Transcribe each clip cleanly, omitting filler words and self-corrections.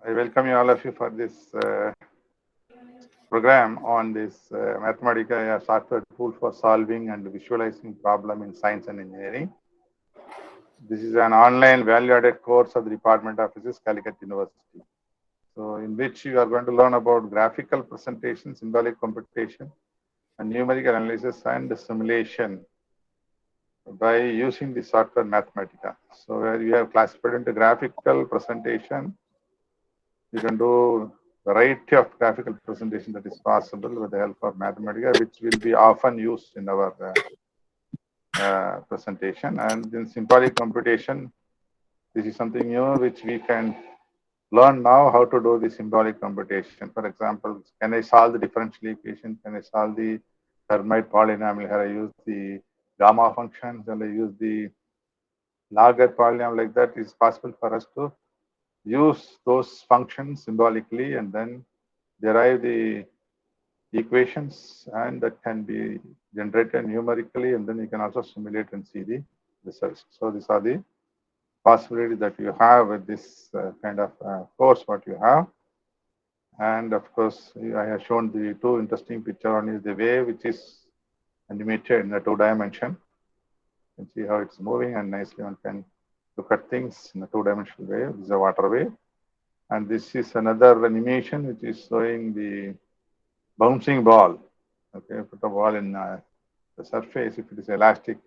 I welcome you all of you for this program on this Mathematica, a software tool for solving and visualizing problem in science and engineering. This is an online value-added course of the Department of Physics, Calicut University. So, in which you are going to learn about graphical presentation, symbolic computation, and numerical analysis and simulation by using the software Mathematica. So, where you have classified into graphical presentation, you can do variety of graphical presentation that is possible with the help of Mathematica, which will be often used in our presentation. And in symbolic computation, this is something new which we can learn now how to do the symbolic computation. For example, can I solve the differential equation? Can I solve the Hermite polynomial? Can I use the gamma function? Can I use the Lager polynomial? Like that is possible for us to use those functions symbolically and then derive the equations, and that can be generated numerically, and then you can also simulate and see the results. So these are the possibilities that you have with this kind of course what you have. And of course, I have shown the two interesting picture. One is the wave which is animated in the 2-dimension. You can see how it's moving, and nicely one can look at things in a 2-dimensional way. This is a water wave. And this is another animation which is showing the bouncing ball. Okay, put a ball in the surface. If it is elastic,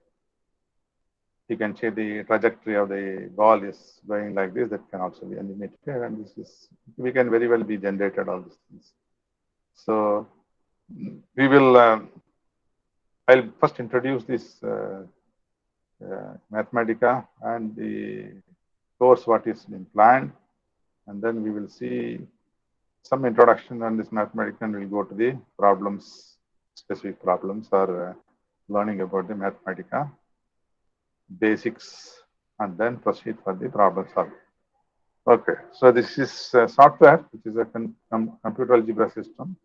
you can see the trajectory of the ball is going like this. That can also be animated, and this is, we can very well be generated all these things. So we will. I'll first introduce this Mathematica and the course what is being planned, and then we will see some introduction on this Mathematica, and we'll go to the problems, specific problems, or learning about the Mathematica basics, and then proceed for the problem solving. Okay, so this is software, which is a computer algebra system,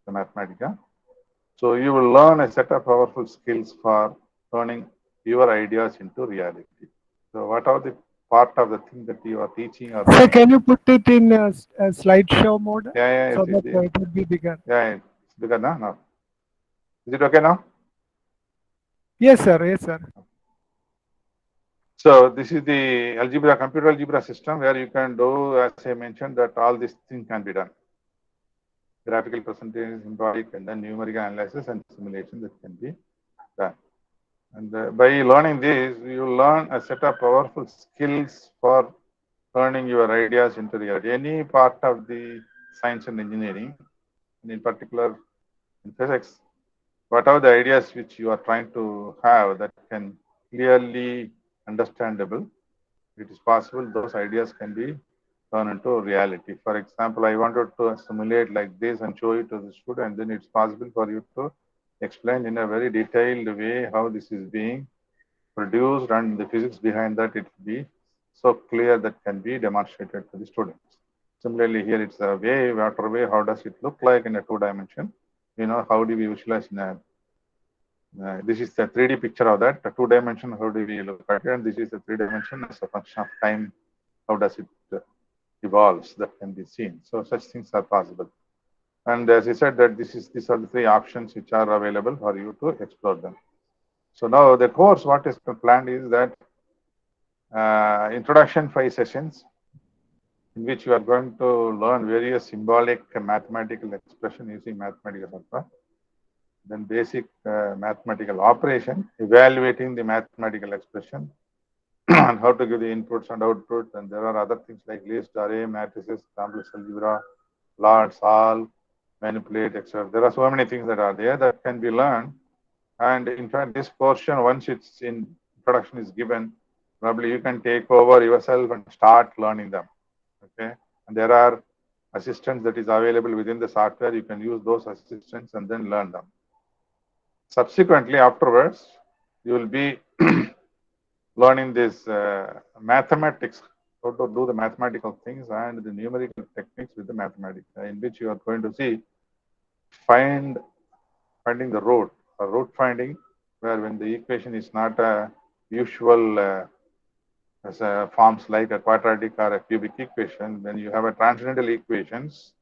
the Mathematica. So you will learn a set of powerful skills for turning your ideas into reality. So what are the part of the thing that you are teaching or So learning? can you put it in a slideshow mode Yeah, so that yeah, it would be bigger? yeah, it's bigger now. No. Is it okay now? Yes, sir. Yes, sir. So this is the algebra, computer algebra system where you can do, as I mentioned, that all these things can be done. Graphical presentation, symbolic, and then numerical analysis and simulation that can be done. And by learning this, you learn a set of powerful skills for turning your ideas into reality. Any part of the science and engineering, and in particular in physics, whatever the ideas which you are trying to have that can clearly understandable, it is possible those ideas can be turned into reality. For example, I wanted to simulate like this and show it to the student, then it's possible for you to explain in a very detailed way how this is being produced and the physics behind that, it will be so clear that can be demonstrated to the students. Similarly, here it's a wave, water wave. How does it look like in a 2-dimension? You know, how do we visualize in a this is the 3D picture of that. The 2-dimension, how do we look at it? And this is the 3-dimension as a function of time. How does it evolves? That can be seen. So such things are possible. And as I said, that these are the 3 options which are available for you to explore them. So now the course, what is planned is that introduction 5 sessions in which you are going to learn various symbolic mathematical expression using mathematical software. Then basic mathematical operation, evaluating the mathematical expression, and how to give the inputs and outputs. And there are other things like list, array, matrices, complex algebra, plot, solve, manipulate, etc. There are so many things that are there that can be learned. And in fact, this portion, once it's in introduction is given, probably you can take over yourself and start learning them. Okay, and there are assistants that is available within the software. You can use those assistants and then learn them. Subsequently, afterwards, you will be learning this mathematics, how to do the mathematical things and the numerical techniques with the mathematics, in which you are going to see finding the root, root finding, where when the equation is not a usual as forms like a quadratic or a cubic equation. When you have a transcendental equations,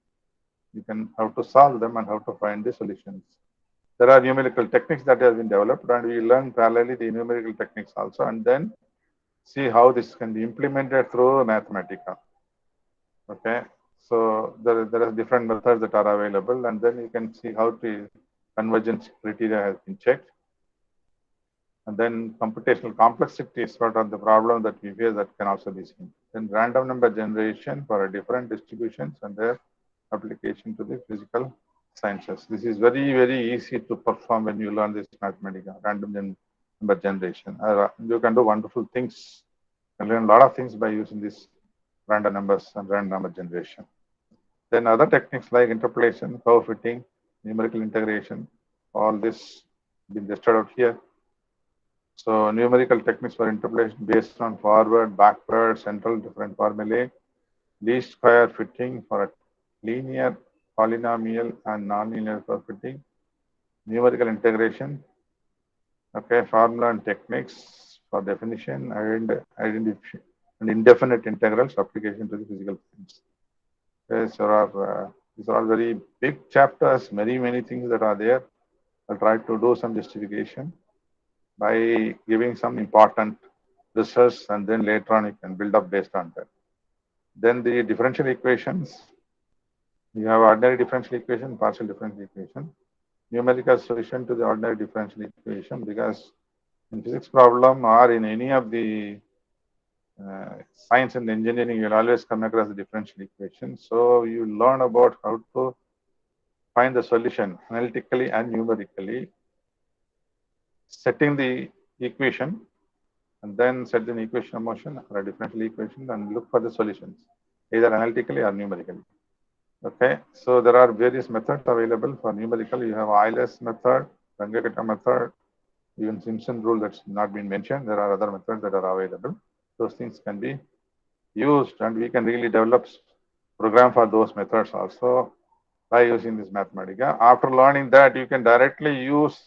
you can how to solve them and how to find the solutions. There are numerical techniques that have been developed, and we learn parallelly the numerical techniques also, and then see how this can be implemented through Mathematica. Okay, so there are different methods that are available, and then you can see how the convergence criteria has been checked. And then computational complexity is sort of the problem that we face that can also be seen. Then random number generation for a different distributions and their application to the physical sciences. This is very, very easy to perform when you learn this Mathematica, number generation. You can do wonderful things. You can learn a lot of things by using this random numbers and random number generation. Then other techniques like interpolation, curve fitting, numerical integration, all this been listed out here. So numerical techniques for interpolation based on forward, backward, central different formulae, least square fitting for a linear, polynomial, and nonlinear curve fitting, numerical integration, okay, formula and techniques for definition and identification and indefinite integrals application to the physical science. Okay, so these are all very big chapters, many things that are there. I'll try to do some justification by giving some important research, and then later on you can build up based on that. Then the differential equations, you have ordinary differential equation, partial differential equation, numerical solution to the ordinary differential equation, because in physics problem or in any of the science and engineering, you'll always come across the differential equation. So you learn about how to find the solution analytically and numerically, setting the equation, and then set an equation of motion or a differential equation and look for the solutions, either analytically or numerically. Okay, so there are various methods available for numerical. You have Euler's method, Runge-Kutta method, even Simpson rule that's not been mentioned. There are other methods that are available. Those things can be used, and we can really develop program for those methods also by using this Mathematica. After learning that, you can directly use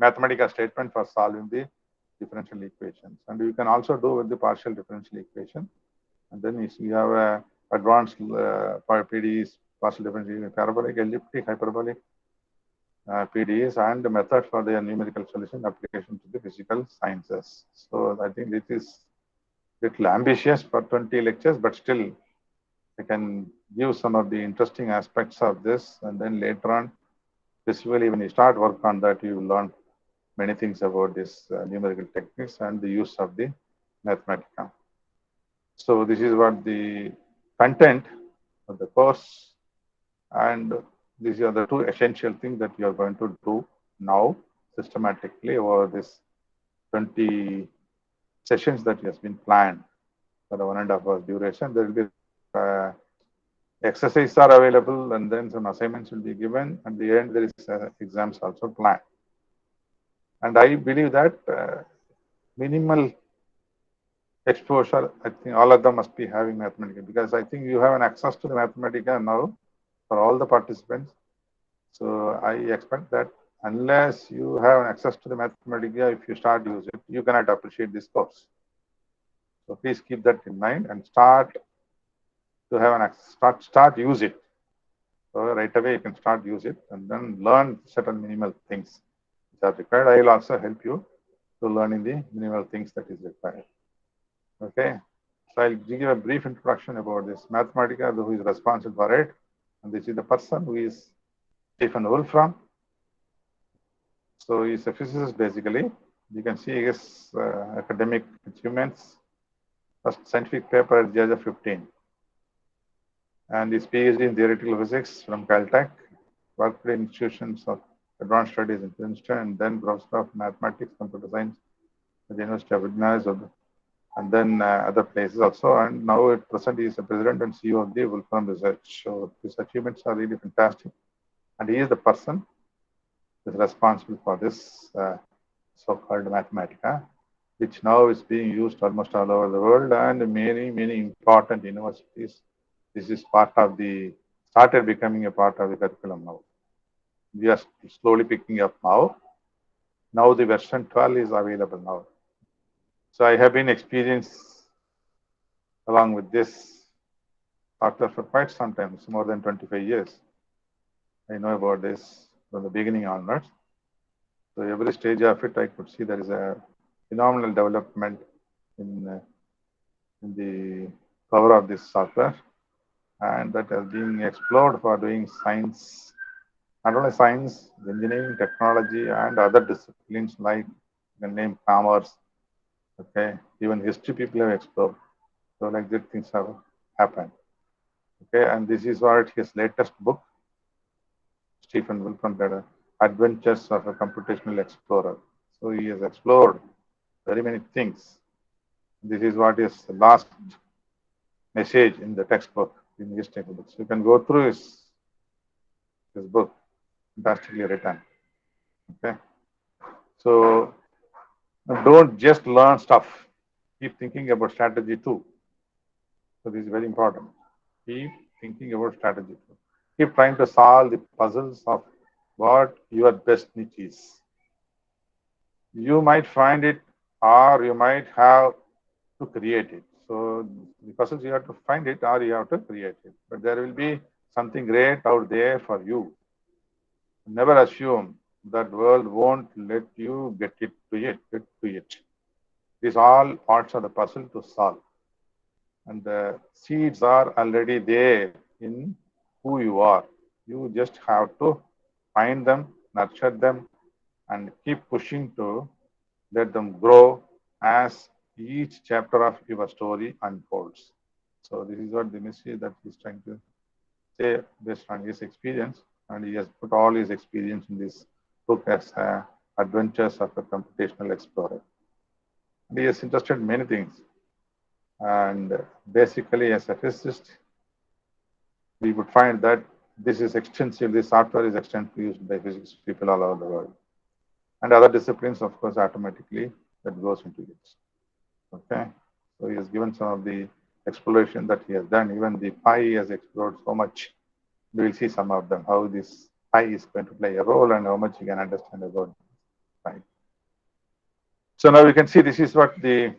Mathematica statement for solving the differential equations, and you can also do with the partial differential equation. And then you have a advanced PDEs, partial differential, parabolic, elliptic, hyperbolic PDEs, and the method for the numerical solution application to the physical sciences. So I think this is a little ambitious for 20 lectures, but still I can give some of the interesting aspects of this, and then later on, specifically when you start work on that, you will learn many things about this numerical techniques and the use of the Mathematica. So this is what the content of the course, and these are the two essential things that you are going to do now systematically over this 20 sessions that has been planned for the 1.5 hours duration. There will be exercises are available, and then some assignments will be given. At the end, there is exams also planned. And I believe that minimal exposure, I think all of them must be having Mathematica, because I think you have an access to the Mathematica now for all the participants. So I expect that unless you have an access to the Mathematica, if you start using it, you cannot appreciate this course. So please keep that in mind and start to have an access, start use it. So right away you can start use it and then learn certain minimal things which are required. I will also help you to learning the minimal things that is required. Okay, so I'll give you a brief introduction about this Mathematica, who is responsible for it, and this is the person who is Stephen Wolfram. So he's a physicist basically. You can see his academic achievements. First scientific paper at the age of 15. And his PhD in theoretical physics from Caltech, worked in institutions of advanced studies in Princeton, and then Professor of Mathematics, Computer Science at the University of Illinois, and then other places also. And now at present, he is the president and CEO of the Wolfram Research. So his achievements are really fantastic. And he is the person who is responsible for this so-called Mathematica, which now is being used almost all over the world, and many important universities. This is part of the, started becoming a part of the curriculum now. We are slowly picking up now. Now the version 12 is available now. So I have been experienced along with this software for quite some time. It's more than 25 years. I know about this from the beginning onwards. So every stage of it, I could see there is a phenomenal development in the power of this software, and that has been explored for doing science, not only science, engineering, technology, and other disciplines like you can name commerce. Okay, even history people have explored. So like that things have happened. Okay, and this is what his latest book, Stephen Wolfram, Adventures of a Computational Explorer. So he has explored very many things. This is what is the last message in the textbook, in his textbooks. You can go through his book, fantastically written. Okay, so don't just learn stuff. Keep thinking about strategy too. So this is very important. Keep thinking about strategy too. Keep trying to solve the puzzles of what your best niche is. You might find it, or you might have to create it. So the puzzles you have to find it, or you have to create it. But there will be something great out there for you. Never assume that world won't let you get to it. These all parts of the puzzle to solve. And the seeds are already there in who you are. You just have to find them, nurture them, and keep pushing to let them grow as each chapter of your story unfolds. So this is what the message that he's trying to say based on his experience, and he has put all his experience in this book as Adventures of a Computational Explorer. And he is interested in many things, and basically as a physicist, we would find that this software is extensively used by physics people all over the world. And other disciplines, of course, automatically that goes into it. Okay. So he has given some of the exploration that he has done. Even the pi has explored so much. We will see some of them, how this pi is going to play a role and how much you can understand about pi. So now you can see this is what the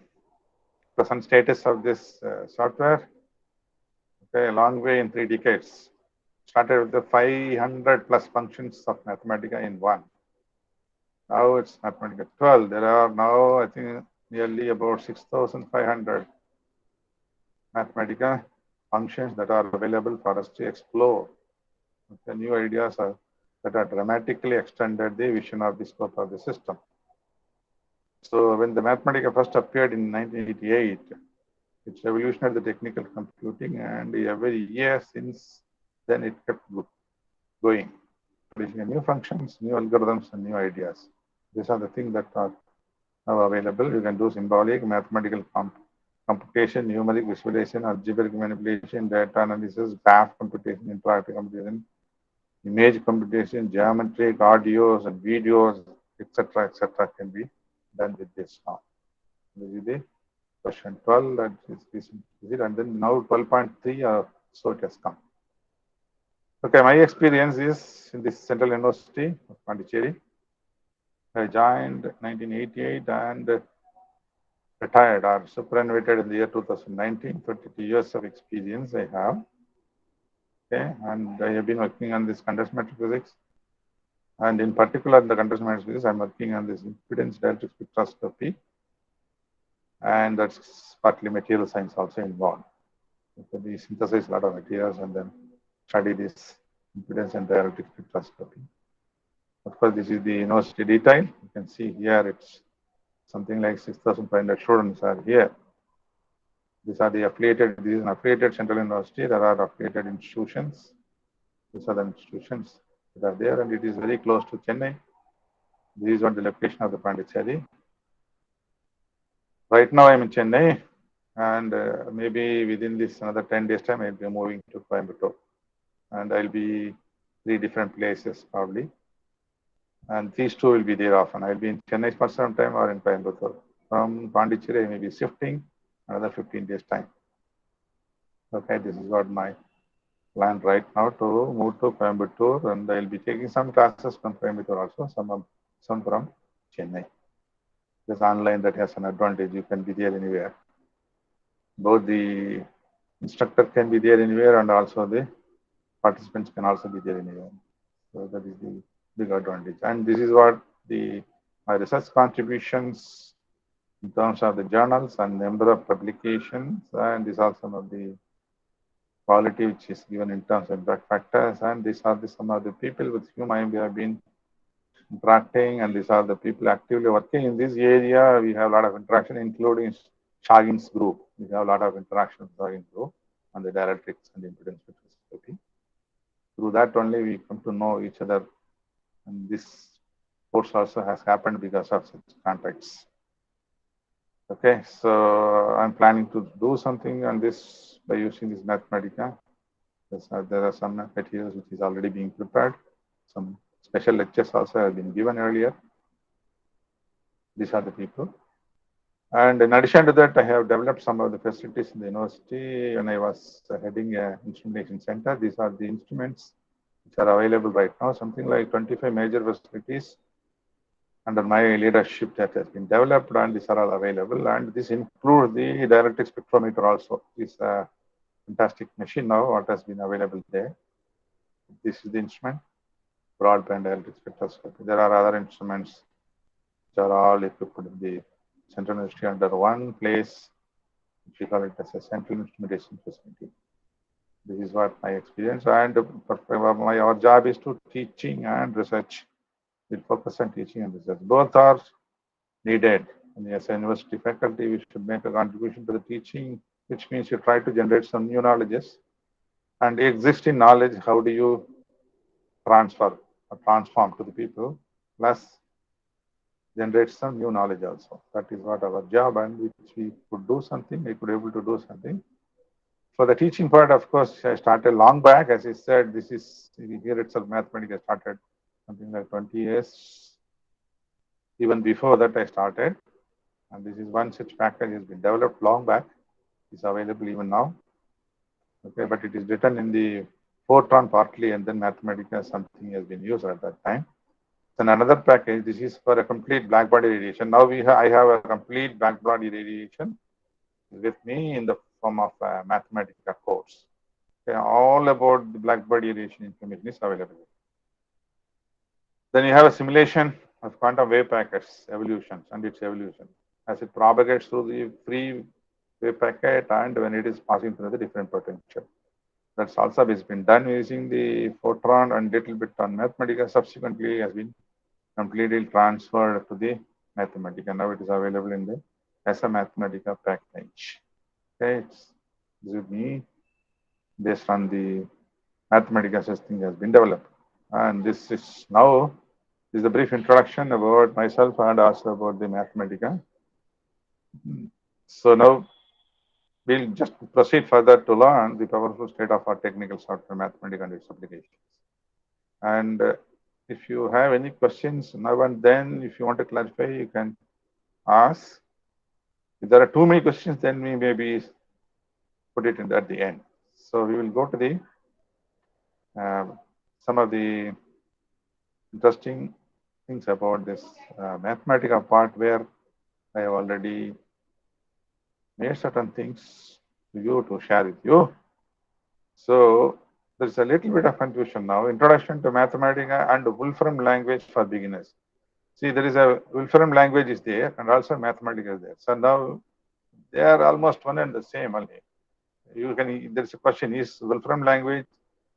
present status of this software. Okay, a long way in 3 decades. Started with the 500 plus functions of Mathematica in one. Now it's Mathematica 12. There are now, I think, nearly about 6,500 Mathematica functions that are available for us to explore. The new ideas that are dramatically extended the vision of the scope of the system. So when the Mathematica first appeared in 1988, it revolutionized the technical computing, and every year since then it kept going, producing new functions, new algorithms, and new ideas. These are the things that are now available. You can do symbolic, mathematical computation, numeric visualization, algebraic manipulation, data analysis, graph computation, interactive computation, image computation, geometric, audios and videos, etc., can be done with this now. This is the version 12 that is it, and then now 12.3 so it has come. Okay, my experience is in this Central University of Pondicherry. I joined 1988 and retired or superannuated in the year 2019. 22 years of experience I have. Okay, and I have been working on this condensed matter physics. And in particular, in the condensed matter physics, I'm working on this impedance dielectric spectroscopy. And that's partly material science also involved. So we synthesize a lot of materials and then study this impedance and dielectric spectroscopy. Of course, this is the university detail. You can see here it's something like 6,500 students are here. These are the affiliated, this is an affiliated central university. There are affiliated institutions. These are the institutions that are there, and it is very close to Chennai. This is what the location of the Pondicherry. Right now I'm in Chennai, and maybe within this another 10 days time, I'll be moving to Coimbatore. And I'll be 3 different places probably. And these two will be there often. I'll be in Chennai for some time or in Coimbatore. From Pondicherry, I may be shifting another 15 days time. Okay, this is what my plan right now to move to Coimbatore, and I'll be taking some classes from Coimbatore also, some from Chennai. Because online that has an advantage. You can be there anywhere. Both the instructor can be there anywhere and also the participants can also be there anywhere. So that is the big advantage. And this is what my research contributions in terms of the journals and number of publications, and these are some of the quality which is given in terms of impact factors, and these are some of the people with whom I have been interacting, and these are the people actively working in this area. We have a lot of interaction, including Shagin's group. We have a lot of interaction with Shagin's group on the dielectrics and impedance spectroscopy. Through that only we come to know each other, and this course also has happened because of such contacts. Okay, so I'm planning to do something on this by using this Mathematica. There are some materials which is already being prepared. Some special lectures also have been given earlier. These are the people. And in addition to that, I have developed some of the facilities in the university when I was heading an instrumentation center. These are the instruments which are available right now, something like 25 major facilities under my leadership that has been developed, and these are all available. And this includes the dielectric spectrometer also. This is a fantastic machine now, what has been available there. This is the instrument, broadband dielectric spectroscopy. There are other instruments which are all equipped in the Central University under one place, which we call it as a central instrumentation facility. This is what my experience, and our job is to teaching and research. We focus on teaching and research. Both are needed. And as a university faculty, we should make a contribution to the teaching, which means you try to generate some new knowledges. And existing knowledge, how do you transfer or transform to the people, plus generate some new knowledge also. That is what our job, and which we could do something, we could able to do something. For the teaching part, of course, I started long back. As I said, this is here itself, Mathematica started something like 20 years. Even before that, I started. And this is one such package has been developed long back. It's available even now. Okay, but it is written in the Fortran partly, and then Mathematica something has been used at that time. Then another package, this is for a complete black body radiation. Now I have a complete black body radiation with me in the form of a Mathematica course. Okay, all about the black body radiation information is available. Then you have a simulation of quantum wave packets, evolutions, and its evolution as it propagates through the free wave packet and when it is passing through the different potential. That's also has been done using the Fortran and little bit on Mathematica. Subsequently has been completely transferred to the Mathematica. Now it is available in the as a Mathematica package. Okay, this is me based on the Mathematica system has been developed. And this is now this is a brief introduction about myself and also about the Mathematica. So now we'll just proceed further to learn the powerful state-of-art technical software Mathematica and its applications. And if you have any questions now and then, if you want to clarify, you can ask. If there are too many questions, then we maybe put it in at the end. So we will go to the some of the interesting things about this Mathematica part where I have already made certain things to you to share with you. So there's a little bit of confusion now. Introduction to Mathematica and Wolfram language for beginners. See, there is a Wolfram language is there and also Mathematica is there. So now they are almost one and the same only. There's a question, is Wolfram language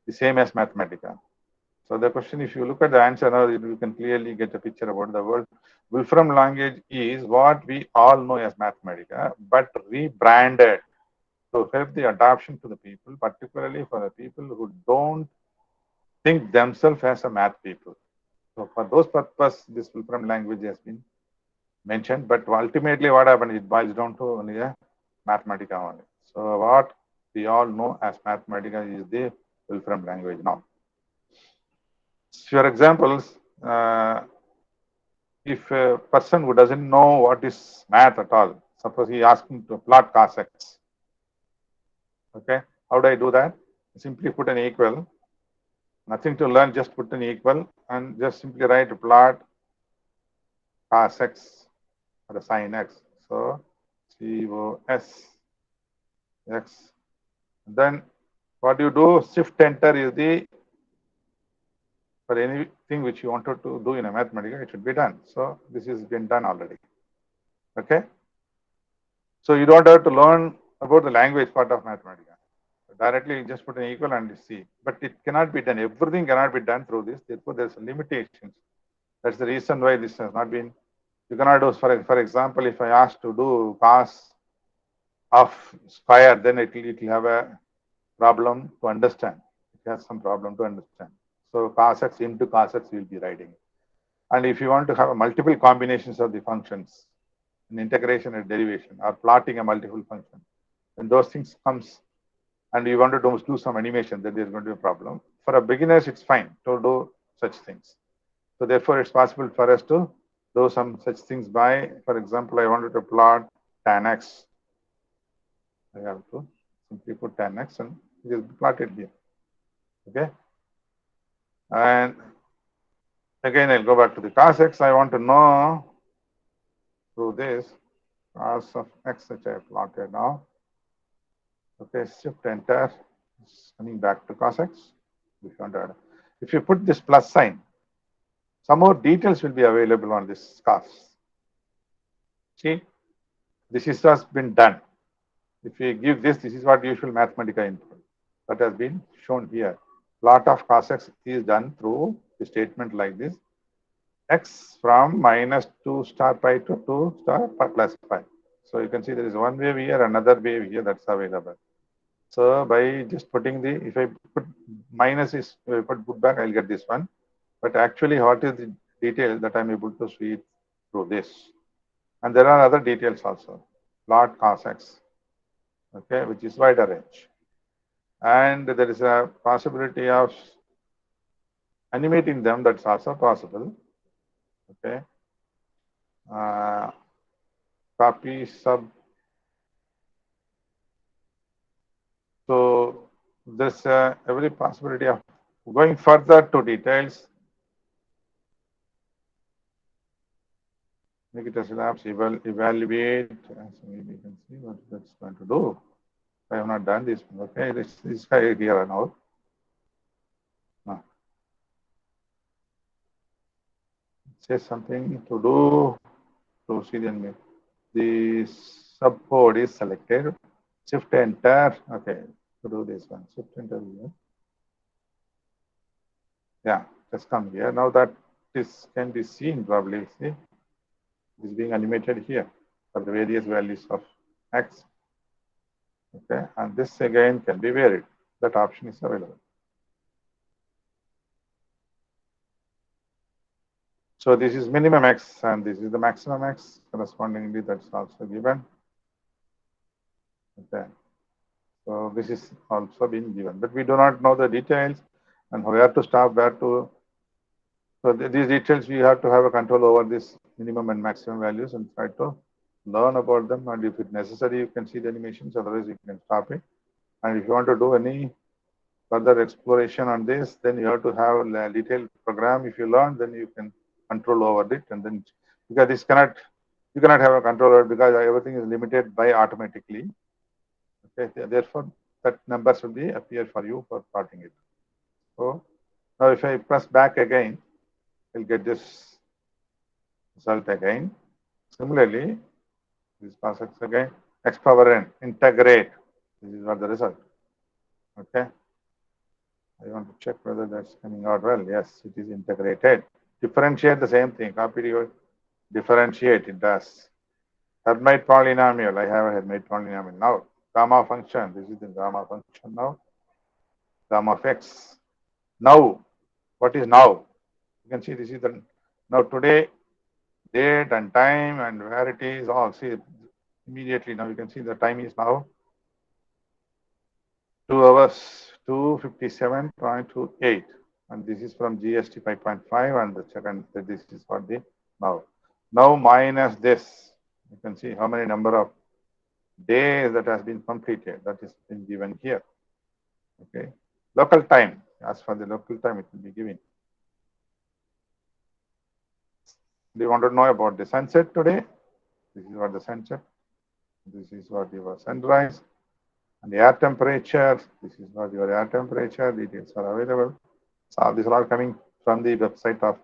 the same as Mathematica? So the question, if you look at the answer now, you can clearly get a picture about the word. Wolfram language is what we all know as Mathematica, but rebranded to help the adoption to the people, particularly for the people who don't think themselves as a math people. So for those purposes, this Wolfram language has been mentioned, but ultimately what happens, it boils down to only a Mathematica only. So what we all know as Mathematica is the Wolfram language now. For examples, if a person who doesn't know what is math at all, suppose he asking to plot cos x. Okay, how do I do that? Simply put an equal. Nothing to learn, just put an equal and just simply write plot cos x. for a sine x. So COS x. Then what you do, shift enter is the, for anything which you wanted to do in a mathematical, it should be done. So this has been done already. Okay. So you don't have to learn about the language part of mathematics. Directly you just put an equal and see. But it cannot be done. Everything cannot be done through this. Therefore, there's limitations. That's the reason why this has not been. You cannot do, for example, if I ask to do cos of square, then it will have a problem to understand. It has some problem to understand. So cos x into cos x will be writing. And if you want to have multiple combinations of the functions, an integration and derivation, or plotting a multiple function, when those things comes and you want to do some animation, then there's going to be a problem. For a beginners, it's fine to do such things. So therefore, it's possible for us to do some such things by, for example, I wanted to plot tan x. I have to simply put tan x and it is plotted here. Okay. And again, I'll go back to the cos x. I want to know through this cos of x, which I have plotted now. Okay, shift enter, it's coming back to cos x. If you put this plus sign, some more details will be available on this cos. See, this is has been done. If you give this, this is what usual mathematical input that has been shown here. Plot of cos x is done through the statement like this. X from minus 2 star pi to 2 star pi plus pi. So you can see there is one wave here, another wave here that's available. So by just putting the, if I put minus is put back, I'll get this one. But actually, what is the detail that I'm able to see it through this? And there are other details also. Plot cos x, okay, which is wider range. And there is a possibility of animating them, that's also possible. Okay. Copy sub. So there's every possibility of going further to details. Make it as labs, evaluate. So maybe you can see what that's going to do. I have not done this. Okay, this guy here now. Say something to do to see the subcode is selected. Shift enter. Okay, to do this one. Shift enter here. Yeah, just come here. Now that this can be seen probably. See, it is being animated here for the various values of x. Okay, and this again can be varied. That option is available. So this is minimum x and this is the maximum x. Correspondingly, that's also given. Okay. So this is also being given, but we do not know the details and where to stop, where to. So these details we have to have a control over this minimum and maximum values and try to learn about them. And if it's necessary, you can see the animations. Otherwise, you can stop it. And if you want to do any further exploration on this, then you have to have a detailed program. If you learn, then you can control over it. And then because this cannot, you cannot have a control over it because everything is limited by automatically. Okay, therefore that numbers will be appear for you for plotting it. So now if I press back again, I'll get this result again. Similarly, this process again, x power n, integrate. This is what the result. Okay. I want to check whether that's coming out well. Yes, it is integrated. Differentiate the same thing. Copy your differentiate, it does. Hermite polynomial. I have a Hermite polynomial now. Gamma function. This is the gamma function now. Gamma of x. Now, what is now? You can see this is the now today, date and time and where it is. All see immediately now you can see the time is now 2 hours 2:57.28, and this is from GST 5.5, and the second this is for the now minus this. You can see how many number of days that has been completed. That is been given here. Okay, local time. As for the local time, it will be given. Do you want to know about the sunset today? This is what the sunset. This is what your sunrise. And the air temperature. This is what your air temperature. Details are available. So these are all coming from the website of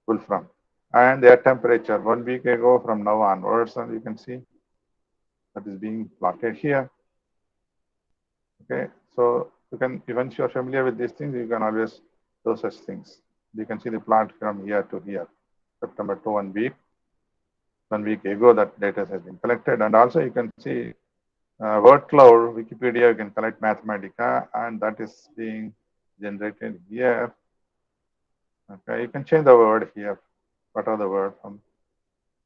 Wolfram. And the air temperature 1 week ago from now onwards, and you can see that is being plotted here. Okay, so you can, once you are familiar with these things, you can always do such things. You can see the plot from here to here, September to 1 week. 1 week ago, that data has been collected, and also you can see word cloud, Wikipedia. You can collect Mathematica, and that is being generated here. Okay, you can change the word here. What are the words from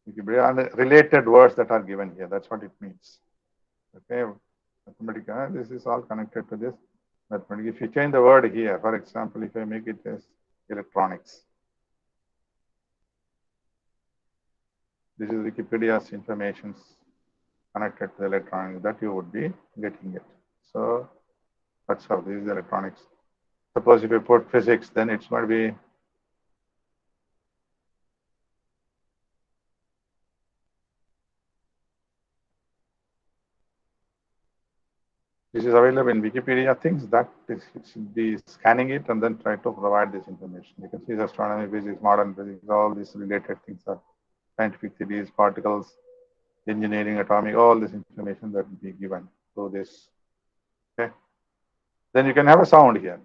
Wikipedia and the related words that are given here? That's what it means. Okay, Mathematica. This is all connected to this Mathematica. If you change the word here, for example, if I make it as electronics, this is Wikipedia's information connected to the electronics that you would be getting it. So that's how this is electronics. Suppose if you put physics, then it's going to be this is available in Wikipedia things that is, it should be scanning it and then try to provide this information. You can see astronomy, physics, modern physics, all these related things are scientific theories, particles, engineering, atomic, all this information that will be given through this. Okay. Then you can have a sound here.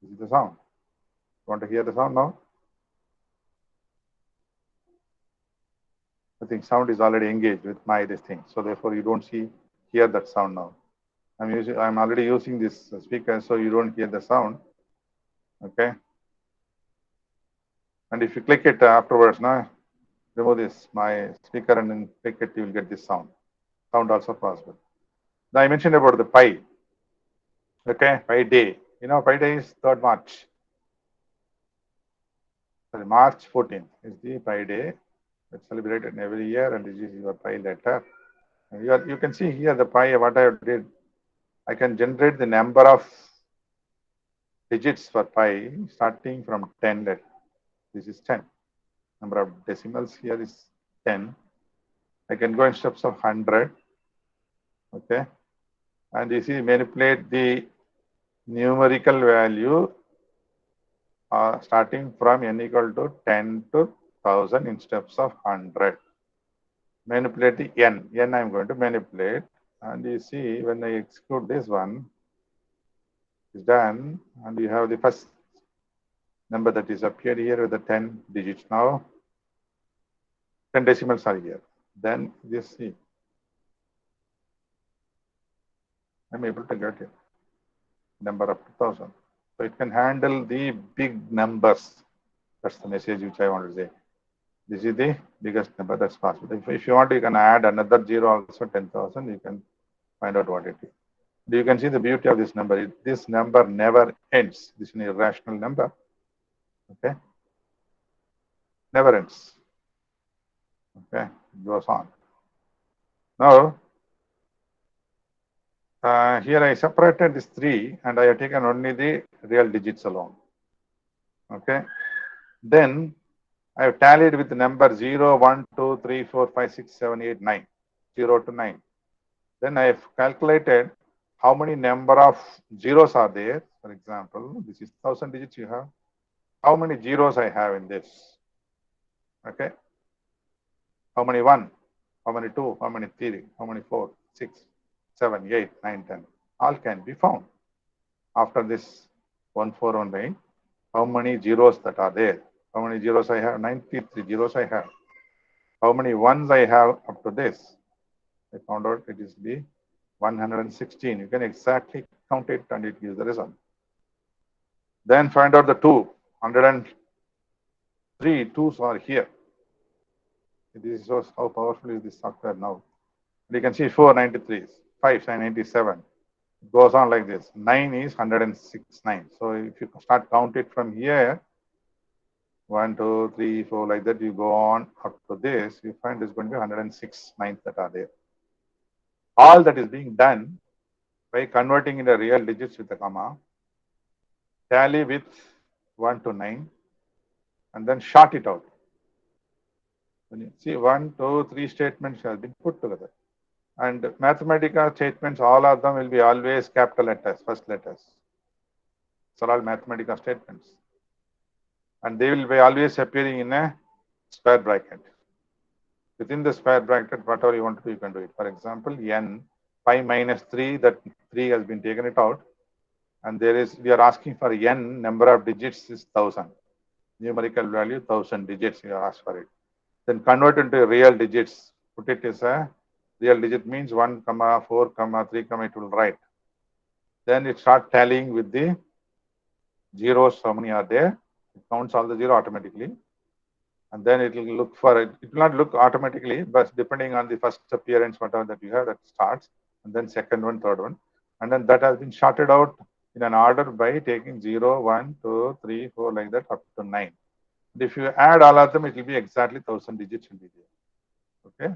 This is the sound. Want to hear the sound now? I think sound is already engaged with this thing. So therefore you don't hear that sound now. I'm already using this speaker, so you don't hear the sound. Okay. And if you click it afterwards, now remove this, my speaker, and then click it, you will get this sound. Sound also possible. Now I mentioned about the Pi. Okay, Pi Day. You know, Pi Day is 3rd March. Sorry, March 14th is the Pi Day. It's celebrated every year, and this is your Pi letter. And you can see here the Pi, what I did. I can generate the number of digits for Pi starting from 10 letters. This is 10. Number of decimals here is 10. I can go in steps of 100. Okay. And you see, manipulate the numerical value starting from n equal to 10 to 1000 in steps of 100. Manipulate the n. N I'm going to manipulate. And you see, when I execute this one, is done. And you have the first number that is appeared here with the 10 digits now. 10 decimals are here. Then you see, I'm able to get it. Number up to 1000. So it can handle the big numbers. That's the message which I want to say. This is the biggest number that's possible. If you want, you can add another zero also, 10,000. You can find out what it is. You can see the beauty of this number. This number never ends. This is an irrational number. Okay. Never ends. Okay. It goes on. Now, here I separated this 3 and I have taken only the real digits alone. Okay. Then I have tallied with the number 0, 1, 2, 3, 4, 5, 6, 7, 8, 9. 0 to 9. Then I have calculated how many number of zeros are there. For example, this is 1000 digits you have. How many zeros I have in this? Okay. How many 1? How many 2? How many 3? How many 4? 6, 7, 8, 9, 10. All can be found. After this 1419, how many zeros that are there? How many zeros I have? 93 zeros I have. How many ones I have up to this? I found out it is the 116. You can exactly count it and it gives the result. Then find out the 2. 103 twos are here. This is how powerful is this software now. And you can see 493, 597. It goes on like this. 9 is 169. So if you start count it from here, 1, 2, 3, 4, like that, you go on up to this, you find there's going to be 106 nines that are there. All that is being done by converting into real digits with a comma, tally with 1 to 9, and then short it out. See, 1, 2, 3 statements have been put together. And Mathematica statements, all of them will be always capital letters, first letters. So all Mathematica statements. And they will be always appearing in a square bracket. Within the square bracket, whatever you want to do, you can do it. For example, n, pi minus 3, that 3 has been taken it out. And we are asking for n, number of digits is 1000. Numerical value, 1000 digits, you ask for it. Then convert into real digits. Put it as a real digit means 1, 4, 3, it will write. Then it starts tallying with the zeros, how many are there. It counts all the zero automatically. And then it will look for it. It will not look automatically, but depending on the first appearance, whatever that you have, that starts. And then second one, third one. And then that has been sorted out in an order by taking 0, 1, 2, 3, 4, like that, up to 9. And if you add all of them, it will be exactly 1000 digits will be there. Okay?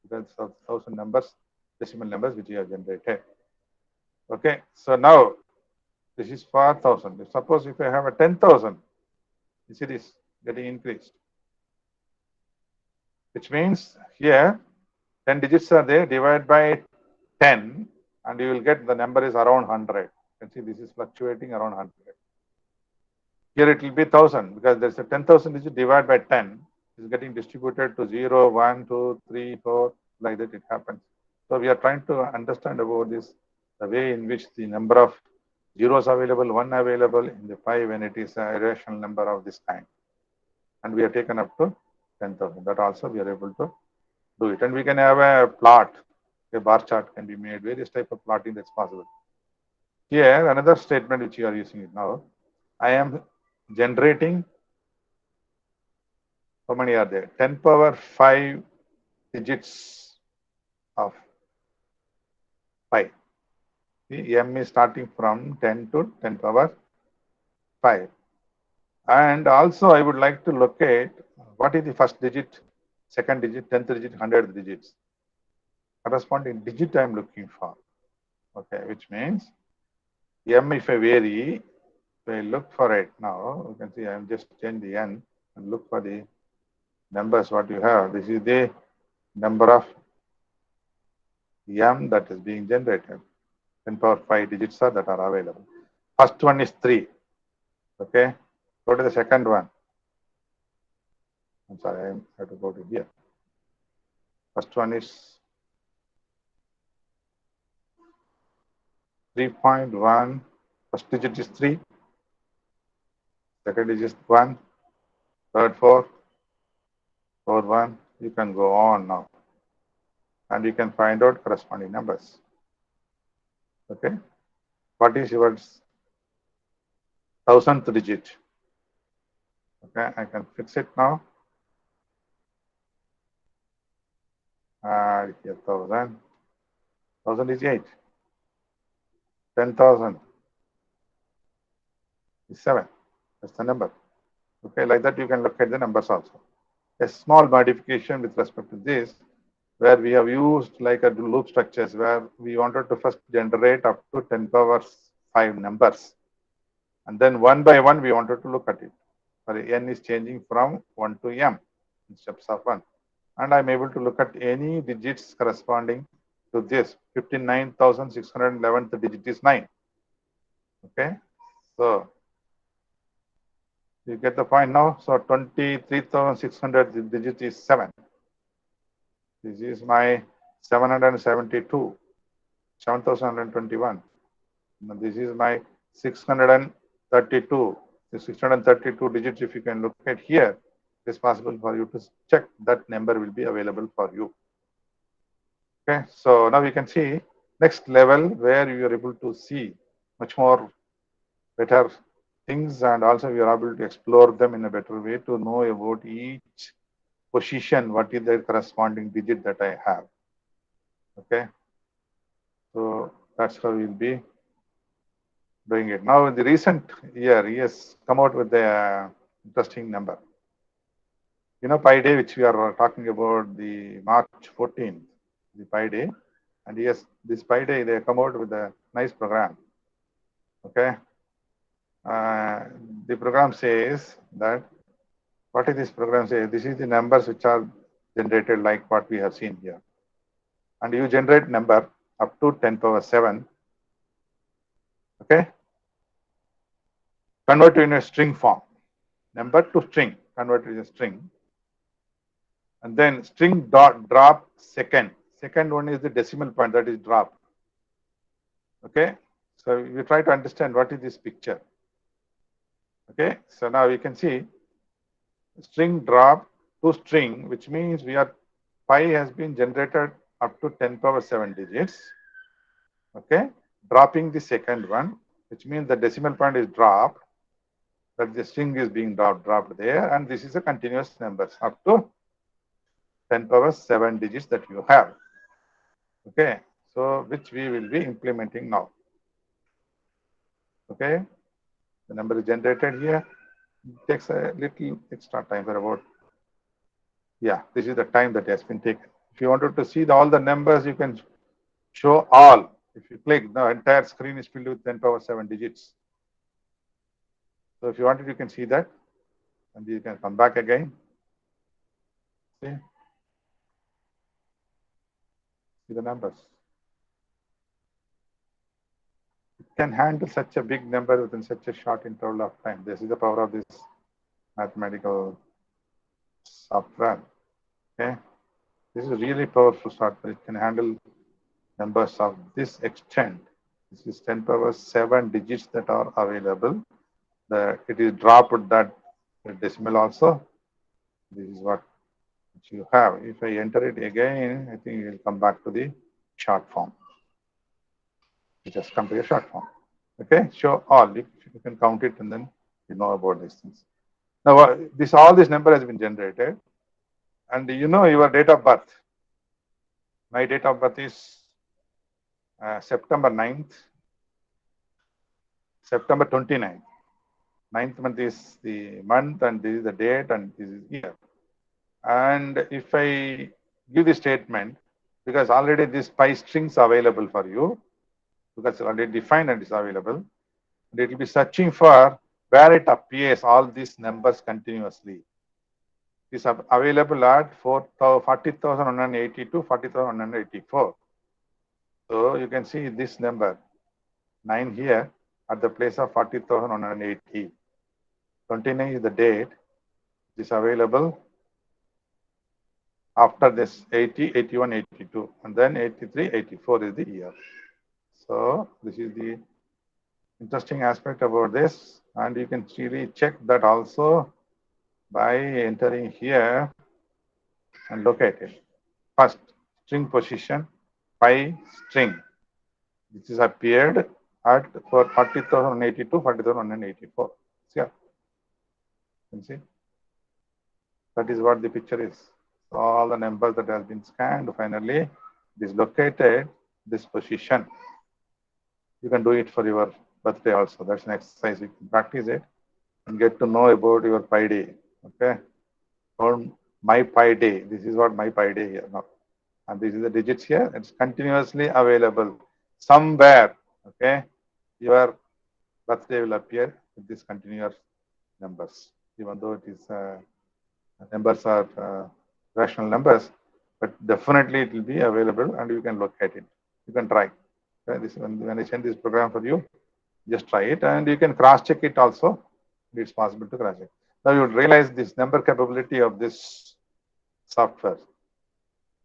That's 1000 numbers, decimal numbers, which you have generated. Okay? So now, this is for 1000. Suppose if I have a 10,000, you see this getting increased. Which means here, 10 digits are there, divide by 10, and you will get the number is around 100. You can see this is fluctuating around 100. Here it will be 1000 because there's a 10,000 digit divided by 10 is getting distributed to 0, 1, 2, 3, 4, like that it happens. So we are trying to understand about this, the way in which the number of zeros available, 1 available in the pi when it is a irrational number of this kind. And we are taken up to 10,000. That also we are able to do it. And we can have a plot, a bar chart can be made, various type of plotting that's possible. Here, another statement which you are using it now, I am generating, how many are there? 10 power 5 digits of pi. See, m is starting from 10 to 10 power 5. And also I would like to locate what is the first digit, second digit, 10th digit, 100th digits. Corresponding digit I am looking for. Okay, which means m if I vary, if I look for it now, you can see I am just change the n and look for the numbers what you have. This is the number of m that is being generated. 10 power 5 digits are that are available. First one is 3. Okay, go to the second one. I'm sorry, I have to go to here. First one is 3.1. First digit is 3. Second digit is 1. Third 4. Fourth 1. You can go on now. And you can find out corresponding numbers. Okay. What is your 1000th digit? Okay, I can fix it now. Here 1000. 1000 is 8. 10,000 is 7. That's the number. Okay, like that you can look at the numbers also. A small modification with respect to this, where we have used like a loop structures where we wanted to first generate up to 10 power 5 numbers. And then one by one we wanted to look at it. For n is changing from 1 to m in steps of 1. And I'm able to look at any digits corresponding to this. 59,611th digit is 9. Okay, so you get the point now. So 23,600 digit is 7. This is my 772, 7,121. This is my 632. The 632 digits, if you can look at here, it is possible for you to check that number will be available for you. Okay, so now we can see next level where you are able to see much more better things, and also we are able to explore them in a better way to know about each position, what is the corresponding digit that I have. Okay, so that's how we'll be doing it. Now in the recent year, he has come out with the interesting number. You know, Pi Day, which we are talking about, the March 14th, the Pi Day, and yes, this Pi Day they come out with a nice program. Okay, the program says that, what is this program say? This is the numbers which are generated like what we have seen here. And you generate number up to 10 power 7. Okay. Convert in a string form. Number to string, convert in a string. And then string dot drop second. Second one is the decimal point, that is drop. Okay. So you try to understand what is this picture. Okay. So now you can see string drop to string, which means pi has been generated up to 10 power 7 digits. Okay. Dropping the second one, which means the decimal point is dropped, that the string is being dropped there, and this is a continuous numbers up to 10 power 7 digits that you have. Okay. So which we will be implementing now. Okay. The number is generated here. It takes a little extra time for about, yeah, this is the time that has been taken. If you wanted to see all the numbers, you can show all. If you click, the entire screen is filled with 10 power 7 digits. So if you wanted, you can see that, and you can come back again. See the numbers. It can handle such a big number within such a short interval of time. This is the power of this mathematical software. Okay, this is really powerful software. It can handle numbers of this extent. This is 10 power 7 digits that are available. It is dropped that decimal also. This is what you have. If I enter it again, I think it will come back to the short form. It just come to a short form. Okay, show all. You can count it and then you know about these things. Now, all this number has been generated, and you know your date of birth. My date of birth is September 9th, September 29th. 9th month is the month, and this is the date, and this is year. And if I give the statement, because already this pi strings available for you, because it's already defined and it's available, and it will be searching for where it appears all these numbers continuously. Is available at 40,182, 40,184. So you can see this number 9 here at the place of 40,180. 29 is the date. It is available after this 80, 81, 82, and then 83, 84 is the year. So this is the interesting aspect about this, and you can really check that also by entering here and locate it. First, string position, pi string. This is appeared at 40,082, 40,184. Yeah. You can see. That is what the picture is. So all the numbers that has been scanned, finally, it is located this position. You can do it for your birthday also. That's an exercise. You can practice it and get to know about your pi day. Okay. On my pi day. This is what my pi day here now. And this is the digits here. It's continuously available somewhere. Okay. Your birthday will appear with these continuous numbers, even though it is numbers are rational numbers, but definitely it will be available and you can locate it. You can try. Okay. When I send this program for you, just try it, and you can cross check it also. It's possible to cross check. Now you would realize this number capability of this software.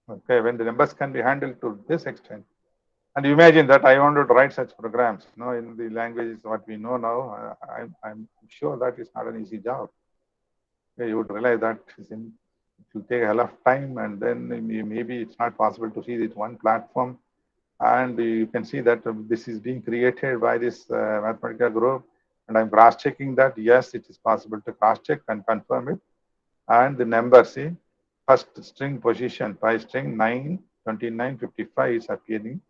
Okay, when the numbers can be handled to this extent, and you imagine that I wanted to write such programs, you know, in the languages what we know now, I'm sure that is not an easy job. Okay, you would realize that it will take a hell of time, and then maybe it's not possible to see it one platform. And you can see that this is being created by this mathematical group, and I'm cross-checking that yes, it is possible to cross-check and confirm it. And the number, see, first string position, pi string 9, 29, 55 is appearing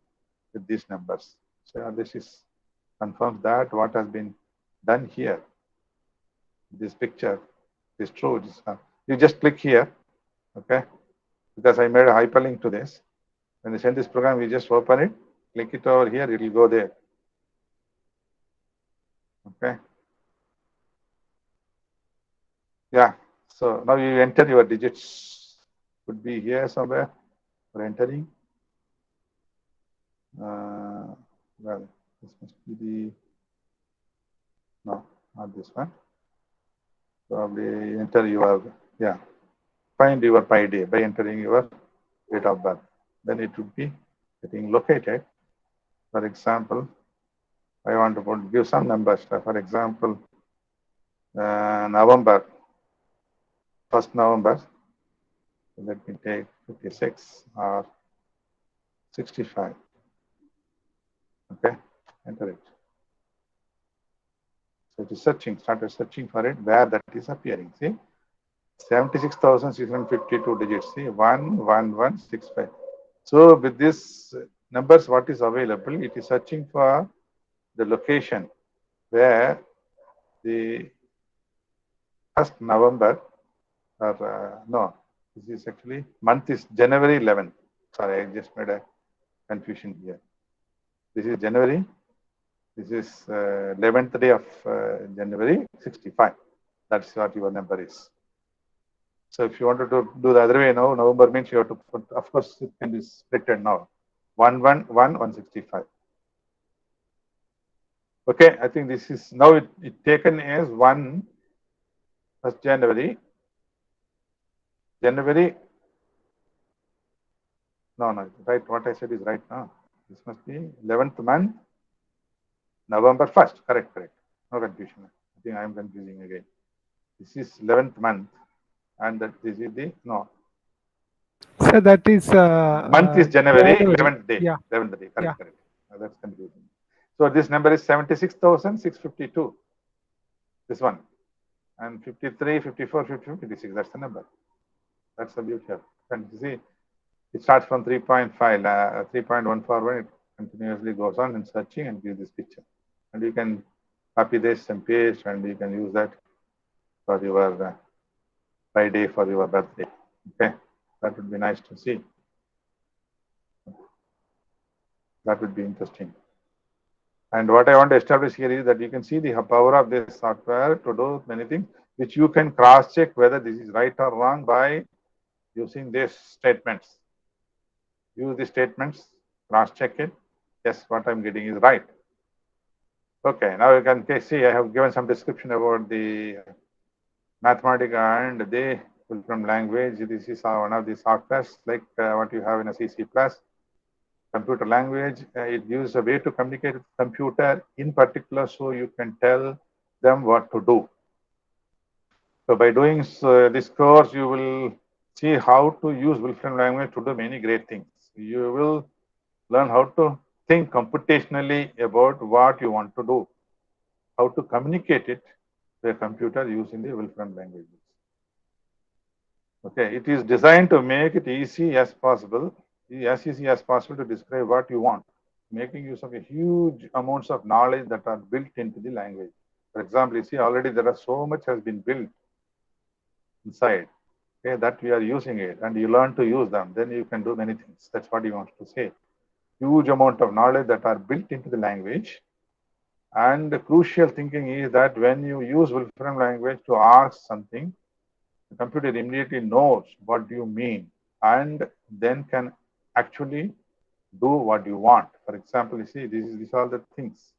with these numbers. So this is confirms that what has been done here. This picture is true. You just click here, okay? Because I made a hyperlink to this. When you send this program, you just open it, click it over here, it will go there. Okay. Yeah. So now you enter your digits. Could be here somewhere for entering. Well, this must be the, no, not this one. Probably enter your, yeah, find your pi day by entering your date of birth. Then it would be getting located. For example, I want to give some numbers. For example, November, 1st November. Let me take 56 or 65. Okay, enter it. So it is searching, started searching for it where that is appearing. See, 76,652 digits. See, 11165. So with this numbers, what is available? It is searching for the location where the 1st November, or no, this is actually month is January 11th. Sorry, I just made a confusion here. This is January. This is 11th day of January 65. That's what your number is. So if you wanted to do the other way now, November means you have to put, of course, it can be splitted now. 111,165. Okay, I think this is now it taken as 1st January. No, right. What I said is right now. This must be 11th month, November 1st. Correct. No confusion. I think I am confusing again. This is 11th month, and that this is the no. So that is month is January, 11th day. Yeah. 11th day. Correct. That's confusing. So this number is 76,652. This one. And 53, 54, 55, 56. That's the number. That's the beauty of it. And you see, it starts from 3.5, 3.141. It continuously goes on and searching and gives this picture. And you can copy this and paste, and you can use that for your Friday, for your birthday. Okay, that would be nice to see. That would be interesting. And what I want to establish here is that you can see the power of this software to do many things, which you can cross-check whether this is right or wrong by using these statements. Use the statements, cross-check it. Yes, what I'm getting is right. Okay, now you can see I have given some description about the Mathematica and the Wolfram language. This is one of the softwares like what you have in a C++. Computer language, it gives a way to communicate with computer in particular, so you can tell them what to do. So by doing this course, you will see how to use Wolfram language to do many great things. You will learn how to think computationally about what you want to do, how to communicate it to a computer using the Wolfram language. Okay, it is designed to make it easy as possible to describe what you want, making use of a huge amounts of knowledge that are built into the language. For example, you see already there are so much has been built inside, okay, that we are using it, and you learn to use them, then you can do many things. That's what he wants to say. Huge amount of knowledge that are built into the language. And the crucial thinking is that when you use Wolfram language to ask something, the computer immediately knows what you mean and then can actually do what you want. For example, you see, these are the things.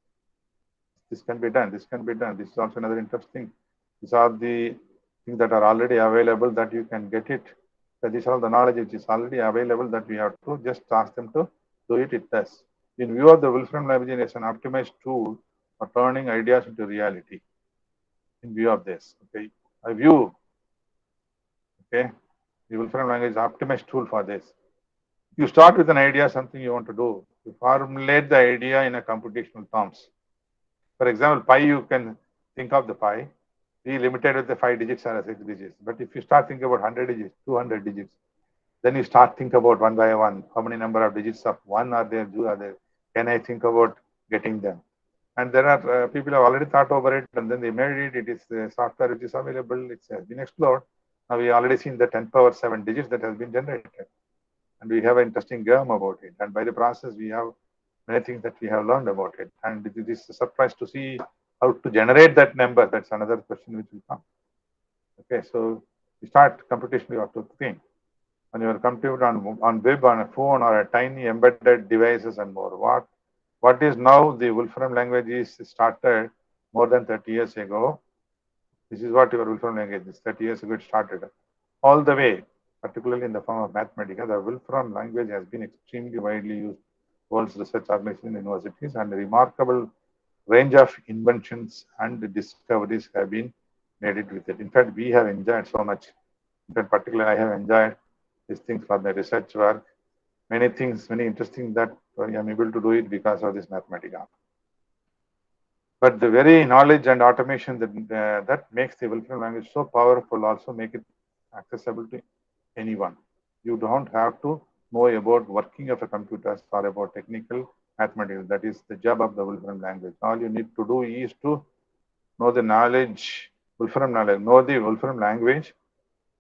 This can be done. This can be done. This is also another interesting. These are the things that are already available that you can get it. So these are the knowledge which is already available that we have to just ask them to do it. It does. In view of the Wolfram language as an optimized tool for turning ideas into reality. In view of this, okay, a view. Okay, the Wolfram language is optimized tool for this. You start with an idea, something you want to do. You formulate the idea in a computational terms. For example, pi, you can think of the pi, be limited with the 5 digits or 6 digits. But if you start thinking about 100 digits, 200 digits, then you start think about one by one, how many number of digits of 1 are there, 2 are there, can I think about getting them? And there are people have already thought over it, and then they made it. It is the software which is available. It has been explored. Now we already seen the 10 power 7 digits that has been generated. And we have an interesting game about it. And by the process, we have many things that we have learned about it. And it is a surprise to see how to generate that number. That's another question which will come. Okay, so we start computation, we have to think. on your computer, on web, on a phone, or a tiny embedded devices and more. What is now the Wolfram language is started more than 30 years ago. This is what your Wolfram language is. 30 years ago it started. All the way, particularly in the form of Mathematica, the Wolfram language has been extremely widely used world's research organizations, universities, and a remarkable range of inventions and discoveries have been made it with it. In fact, we have enjoyed so much. In fact, particularly I have enjoyed these things for my research work. Many things, many interesting that I am able to do it because of this Mathematica. But the very knowledge and automation that makes the Wolfram language so powerful also make it accessible to anyone. You don't have to know about working of a computer or about technical mathematics. That is the job of the Wolfram language. All you need to do is to know the knowledge, Wolfram knowledge, know the Wolfram language,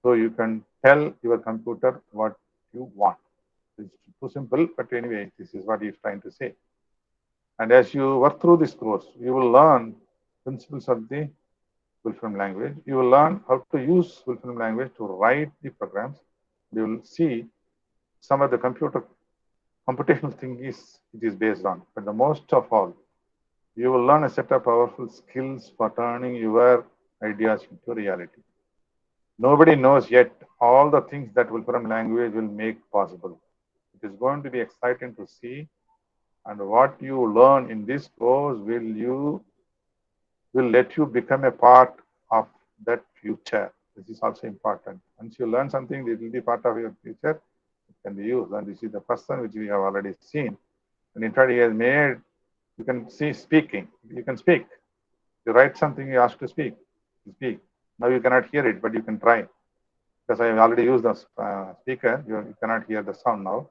so you can tell your computer what you want. It's too simple, but anyway, this is what he's trying to say. And as you work through this course, you will learn principles of the Wolfram language. You will learn how to use Wolfram language to write the programs. You will see some of the computational things it is based on. But the most of all, you will learn a set of powerful skills for turning your ideas into reality. Nobody knows yet all the things that Wolfram language will make possible. It is going to be exciting to see, and what you learn in this course will let you become a part of that future. This is also important. Once you learn something, it will be part of your future. It can be used, and this is the first one which we have already seen. And in fact, he has made. You can see speaking. You can speak. You write something, you ask to speak. You speak. Now you cannot hear it, but you can try. Because I have already used the speaker, you cannot hear the sound now.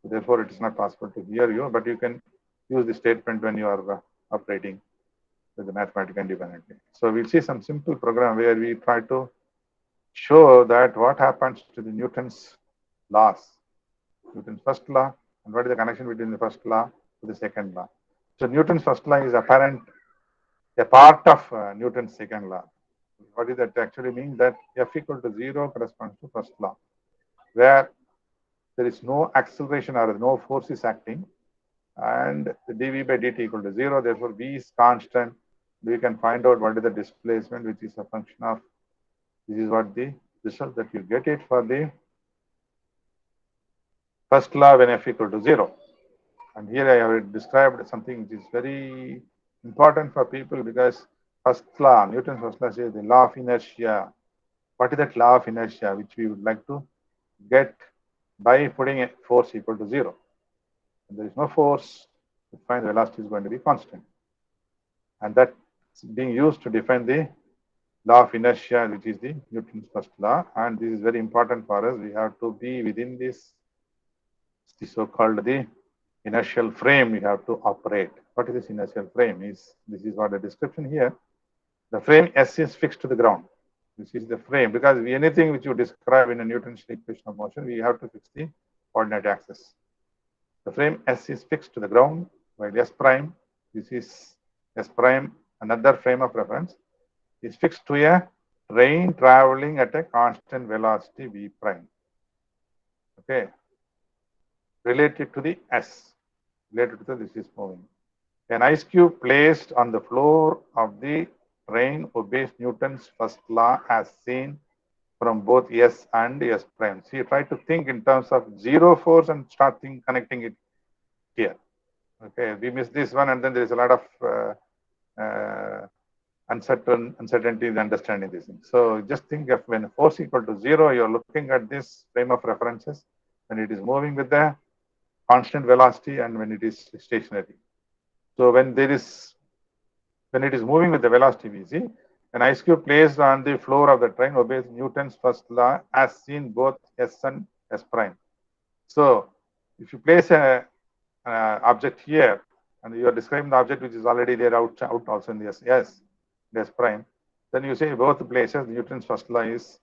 So therefore, it is not possible to hear you, but you can use the statement when you are operating with the Mathematica independently. So we'll see some simple program where we try to show that what happens to the Newton's laws, Newton's first law, and what is the connection between the first law to the second law. So Newton's first law is apparent, a part of Newton's second law. What does that actually mean? That F equal to 0 corresponds to first law, where there is no acceleration or no force is acting, and the dV by dt equal to 0. Therefore, V is constant. We can find out what is the displacement, which is a function of, this is what the result that you get it for the first law when F equal to 0. And here I have described something which is very important for people, because first law, Newton's first law, says the law of inertia. What is that law of inertia, which we would like to get by putting a force equal to 0? When there is no force, we find the velocity is going to be constant. And that's being used to define the law of inertia, which is the Newton's first law. And this is very important for us. We have to be within this so-called the inertial frame we have to operate. What is this inertial frame? This is what the description here. The frame S is fixed to the ground. This is the frame, because anything which you describe in a Newton's equation of motion, we have to fix the coordinate axis. The frame S is fixed to the ground, while S prime, this is S prime, another frame of reference, is fixed to a train traveling at a constant velocity V prime. Okay. Related to the S, related to this is moving. An ice cube placed on the floor of the train obeys Newton's first law as seen from both S and S prime. So you try to think in terms of zero force and start connecting it here. Okay, we miss this one, and then there is a lot of uncertainty in understanding this thing. So just think of when force equal to 0, you're looking at this frame of references when it is moving with the constant velocity and when it is stationary. So when it is moving with the velocity Vc, an ice cube placed on the floor of the train obeys Newton's first law as seen both S and S prime. So if you place an object here, and you are describing the object which is already there out also in the S prime, then you say both places Newton's first law is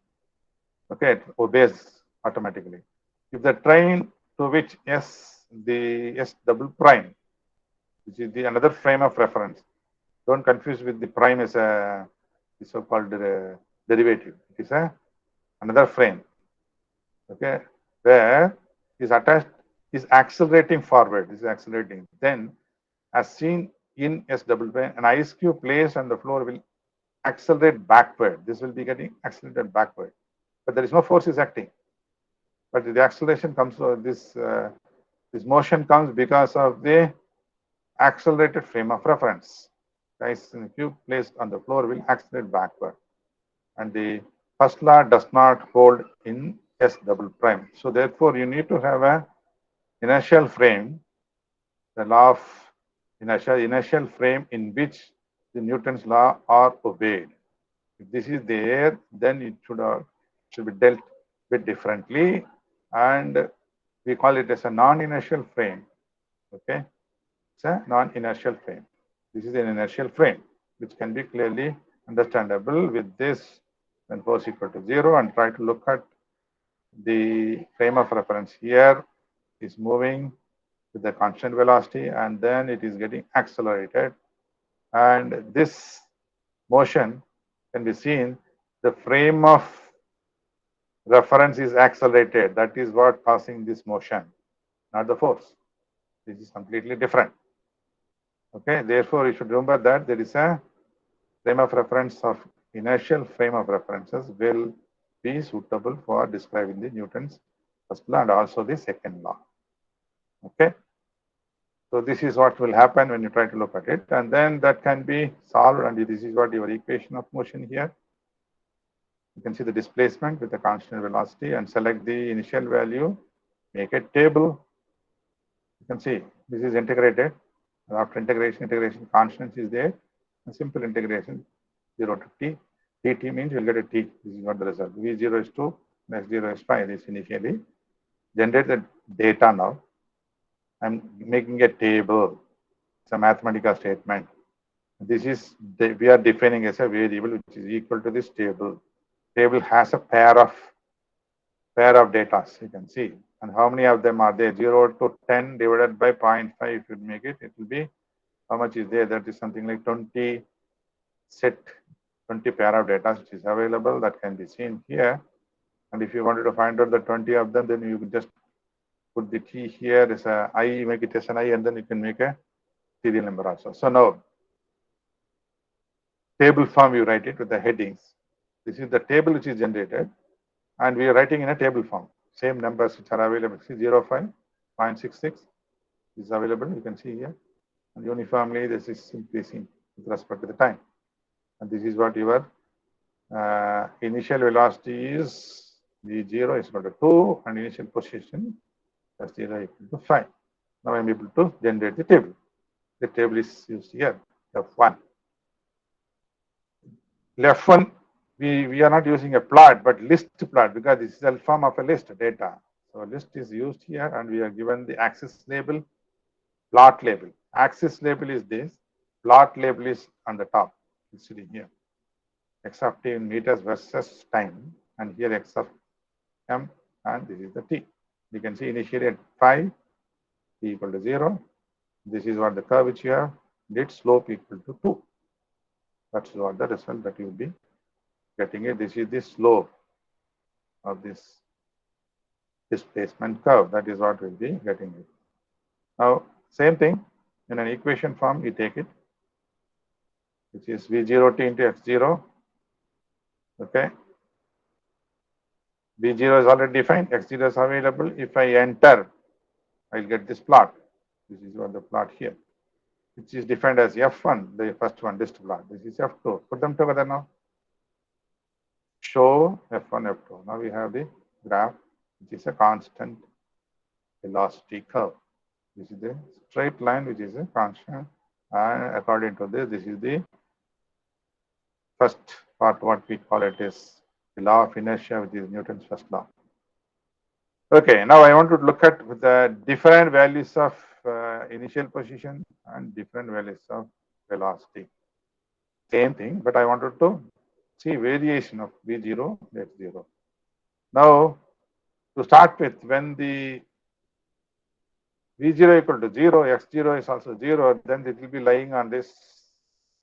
okay, it obeys automatically. If the train to which the S double prime, which is the another frame of reference, don't confuse with the prime as a so-called derivative. It is another frame. Okay, where is attached is accelerating forward. This is accelerating. Then, as seen in S double prime, an ice cube placed on the floor will accelerate backward. This will be getting accelerated backward, but there is no force is acting. But the acceleration comes. This motion comes because of the accelerated frame of reference. Ice cube placed on the floor will accelerate backward, and the first law does not hold in S double prime. So therefore, you need to have a inertial frame, the law of inertial frame in which the Newton's law are obeyed. If this is there, then it should be dealt with differently, and we call it as a non-inertial frame. Okay, it's a non-inertial frame. This is an inertial frame, which can be clearly understandable with this when force equal to 0, and try to look at the frame of reference here is moving with the constant velocity, and then it is getting accelerated, and this motion can be seen, the frame of reference is accelerated. That is what causing this motion, not the force. This is completely different. Okay, therefore you should remember that there is a frame of reference of inertial frame of references will be suitable for describing the Newton's first law and also the second law. Okay, so this is what will happen when you try to look at it, and then that can be solved, and this is what your equation of motion here. You can see the displacement with the constant velocity and select the initial value, make a table. You can see this is integrated. After integration constant is there. A simple integration 0 to t. dt means you'll get a t. This is what the result. V0 is 2, x0 is 5. This initially. Generate the data now. I'm making a table. It's a mathematical statement. This is, we are defining as a variable which is equal to this table. Table has a pair of data, you can see. And how many of them are there? 0 to 10 divided by 0.5. If you make it, it will be, how much is there? That is something like 20 pair of data which is available, that can be seen here. And if you wanted to find out the 20 of them, then you can just put the t here as a I, make it as an I, and then you can make a serial number also. So now, table form, you write it with the headings. This is the table which is generated, and we are writing in a table form. Same numbers which are available. See 05, 0.66 is available. You can see here. And uniformly, this is increasing with respect to the time. And this is what your initial velocity is. V0 is equal to 2, and initial position that's 0 equal to 5. Now I'm able to generate the table. The table is used here, F1. F1, we are not using a plot, but list plot, because this is a form of a list data. So list is used here, and we are given the axis label, plot label. Axis label is this, plot label is on the top. It's sitting here. X of t in meters versus time, and here x of m, and this is the t. You can see initially at 5, t equal to 0. This is what the curve which you have did, slope equal to 2. That's what the result that you will be getting it. This is the slope of this displacement curve. That is what we'll be getting it. Now, same thing in an equation form, you take it, which is V0t into x0. Okay. V0 is already defined, x0 is available. If I enter, I'll get this plot. This is what the plot here, which is defined as F1, the first one, list plot. This is F2. Put them together now. Show F1, F2. Now we have the graph, which is a constant velocity curve. This is the straight line, which is a constant. And according to this, this is the first part, what we call it is the law of inertia, which is Newton's first law. Okay, now I want to look at the different values of initial position and different values of velocity. Same thing, but I wanted to see variation of V0, X0. Now, to start with, when the V0 equal to 0, X0 is also 0, then it will be lying on this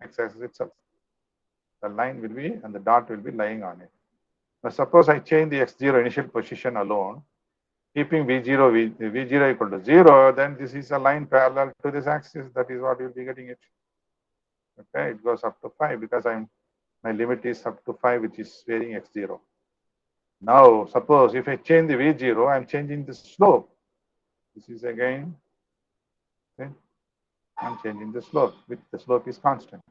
x-axis itself. The line will be, and the dot will be lying on it. Now, suppose I change the X0 initial position alone, keeping V0 equal to 0, then this is a line parallel to this axis. That is what you'll be getting it. Okay, it goes up to 5 because my limit is up to 5, which is varying x0. Now, suppose if I change the V0, I'm changing the slope. This is again, okay, I'm changing the slope, which the slope is constant.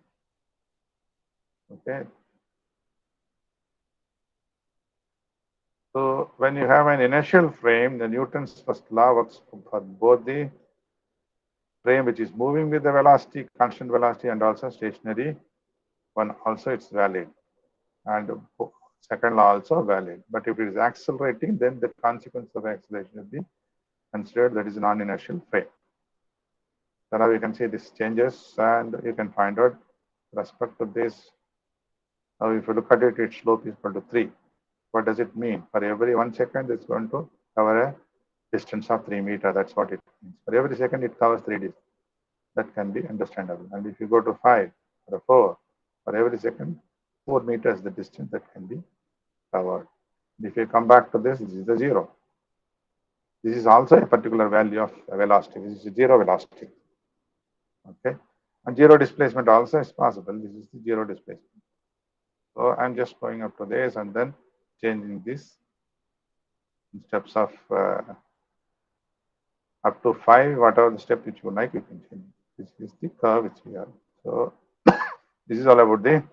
Okay. So when you have an inertial frame, the Newton's first law works for both the frame which is moving with the velocity, constant velocity, and also stationary one also it's valid. And second law also valid. But if it is accelerating, then the consequence of acceleration will be considered, that is non-inertial frame. So now you can see this changes and you can find out with respect to this. Now if you look at it, its slope is equal to 3. What does it mean? For every 1 second, it's going to cover a distance of 3 meters. That's what it means. For every second, it covers 3 distances. That can be understandable. And if you go to 5 or 4, for every second, 4 meters the distance that can be covered. If you come back to this is the 0. This is also a particular value of velocity. This is 0 velocity. Okay. And 0 displacement also is possible. This is the 0 displacement. So I'm just going up to this and then changing this in steps of up to 5, whatever the step which you like, you can change. This is the curve which we have. So this is all about the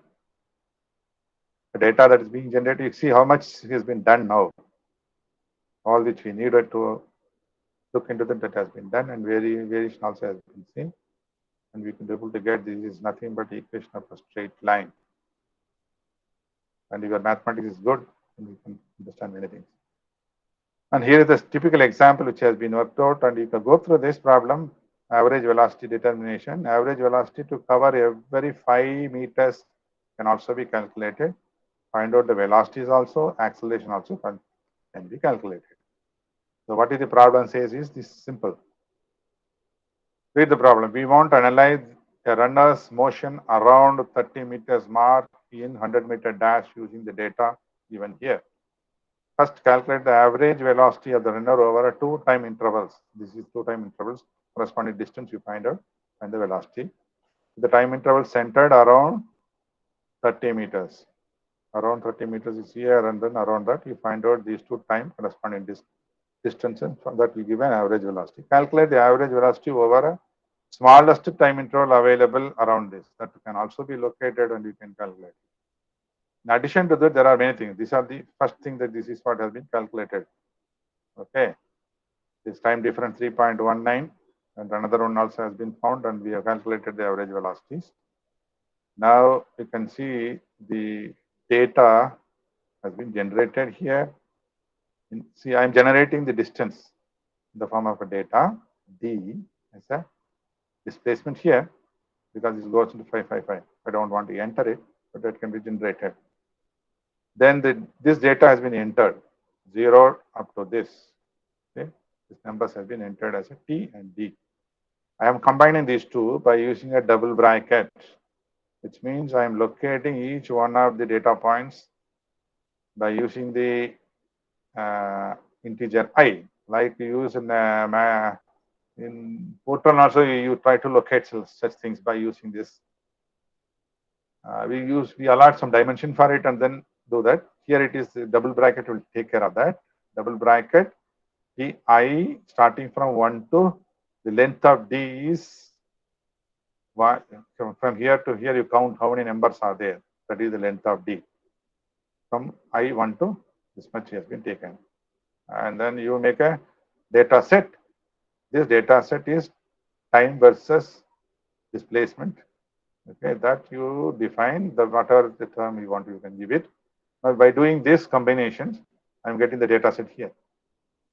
data that is being generated. You see how much has been done now. All which we needed to look into that has been done, and variation also has been seen. And we can be able to get this is nothing but the equation of a straight line. And if your mathematics is good, then you can understand many things. And here is the typical example which has been worked out, and you can go through this problem. Average velocity determination. Average velocity to cover every 5 meters can also be calculated. Find out the velocities also, acceleration also can be calculated. So what is the problem says is this simple. Read the problem. We want to analyze a runner's motion around 30 meters mark in 100-meter dash using the data given here. First, calculate the average velocity of the runner over 2 time intervals. This is 2 time intervals. Corresponding distance you find out and the velocity. The time interval centered around 30 meters. Around 30 meters is here, and then around that you find out these 2 time corresponding distances. From that we give an average velocity. Calculate the average velocity over a smallest time interval available around this. That can also be located and you can calculate. In addition to that, there are many things. These are the first thing that this is what has been calculated. Okay. This time difference 3.19, and another one also has been found, and we have calculated the average velocities. Now you can see the data has been generated here. See, I'm generating the distance in the form of a data d as a displacement here, because this goes into 555. I don't want to enter it, but that can be generated. Then this data has been entered, 0 up to this. Okay, these numbers have been entered as a t and d. I am combining these two by using a double bracket, which means I am locating each one of the data points by using the integer I, like you use in Fortran also. You try to locate such things by using this. We allot some dimension for it and then do that. Here it is double bracket will take care of that. Double bracket the I starting from 1 to the length of d is from here to here. You count how many numbers are there. That is the length of d. From I1 to this much has been taken, and then you make a data set. This data set is time versus displacement. Okay, that you define the whatever the term you want, you can give it. Now by doing this combinations, I'm getting the data set here,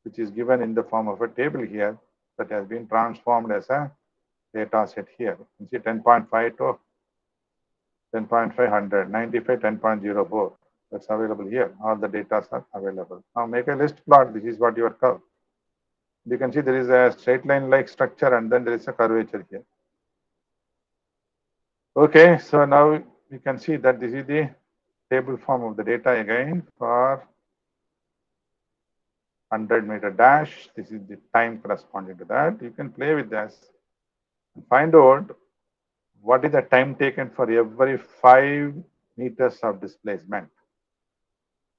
which is given in the form of a table here that has been transformed as a data set here. You see 10.5 to 10.500, 95, 10.04. That's available here. All the data are available. Now make a list plot. This is what your curve. You can see there is a straight line like structure and then there is a curvature here. Okay, so now you can see that this is the table form of the data again for 100-meter dash. This is the time corresponding to that. You can play with this and find out what is the time taken for every 5 meters of displacement.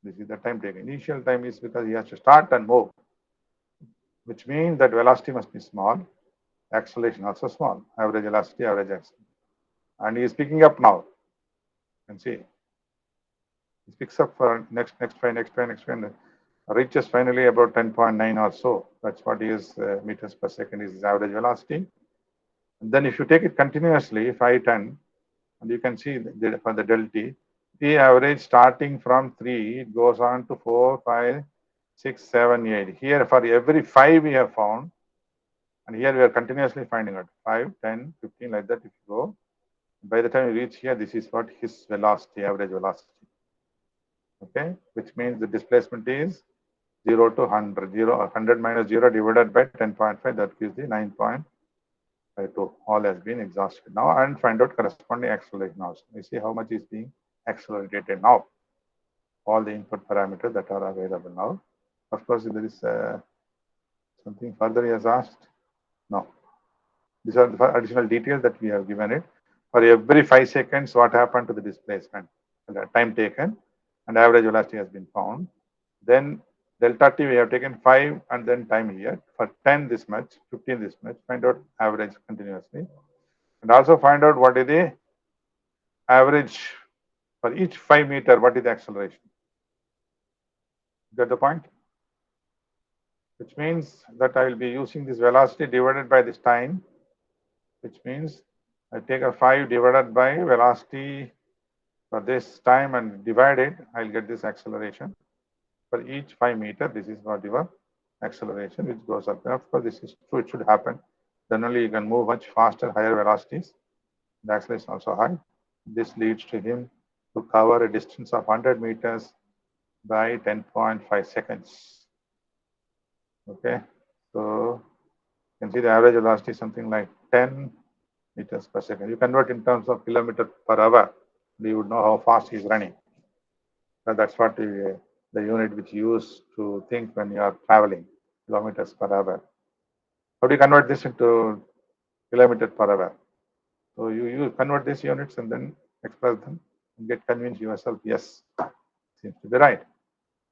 This is the time taken. Initial time is because he has to start and move, which means that velocity must be small, acceleration also small, average velocity, average acceleration. And he is picking up now. You can see. He picks up for next 5, reaches finally about 10.9 or so. That's what is meters per second is his average velocity. And then if you take it continuously, 5, 10, and you can see for the del t, the average starting from 3, it goes on to 4, 5, 6, 7, 8. Here for every 5 we have found, and here we are continuously finding out 5, 10, 15, like that if you go. By the time you reach here, this is what his velocity, average velocity. Okay, which means the displacement is 0 to 100. 100 minus 0 divided by 10.5, that gives the 9.52. All has been exhausted now, and find out corresponding acceleration also. You see how much is being accelerated now. All the input parameters that are available now. Of course, if there is something further he has asked. No. These are the additional details that we have given it. For every 5 seconds, what happened to the displacement, the time taken, and average velocity has been found. Then delta t we have taken 5 and then time here. For 10 this much, 15 this much, find out average continuously. And also find out what is the average for each 5 meter, what is the acceleration. Get the point? Which means that I will be using this velocity divided by this time, which means I take a 5 divided by velocity for this time and divide it, I'll get this acceleration. For each 5 meter, this is what your acceleration, which goes up. And of course, this is true, it should happen. Then only you can move much faster, higher velocities. The acceleration also high. This leads to him to cover a distance of 100 meters by 10.5 seconds. Okay, so you can see the average velocity is something like 10 meters per second. You convert in terms of kilometer per hour, you would know how fast he's running. So that's what the unit which you use to think when you are traveling, kilometers per hour. How do you convert this into kilometers per hour? So you convert these units and then express them and get convinced yourself, yes, seems to be right.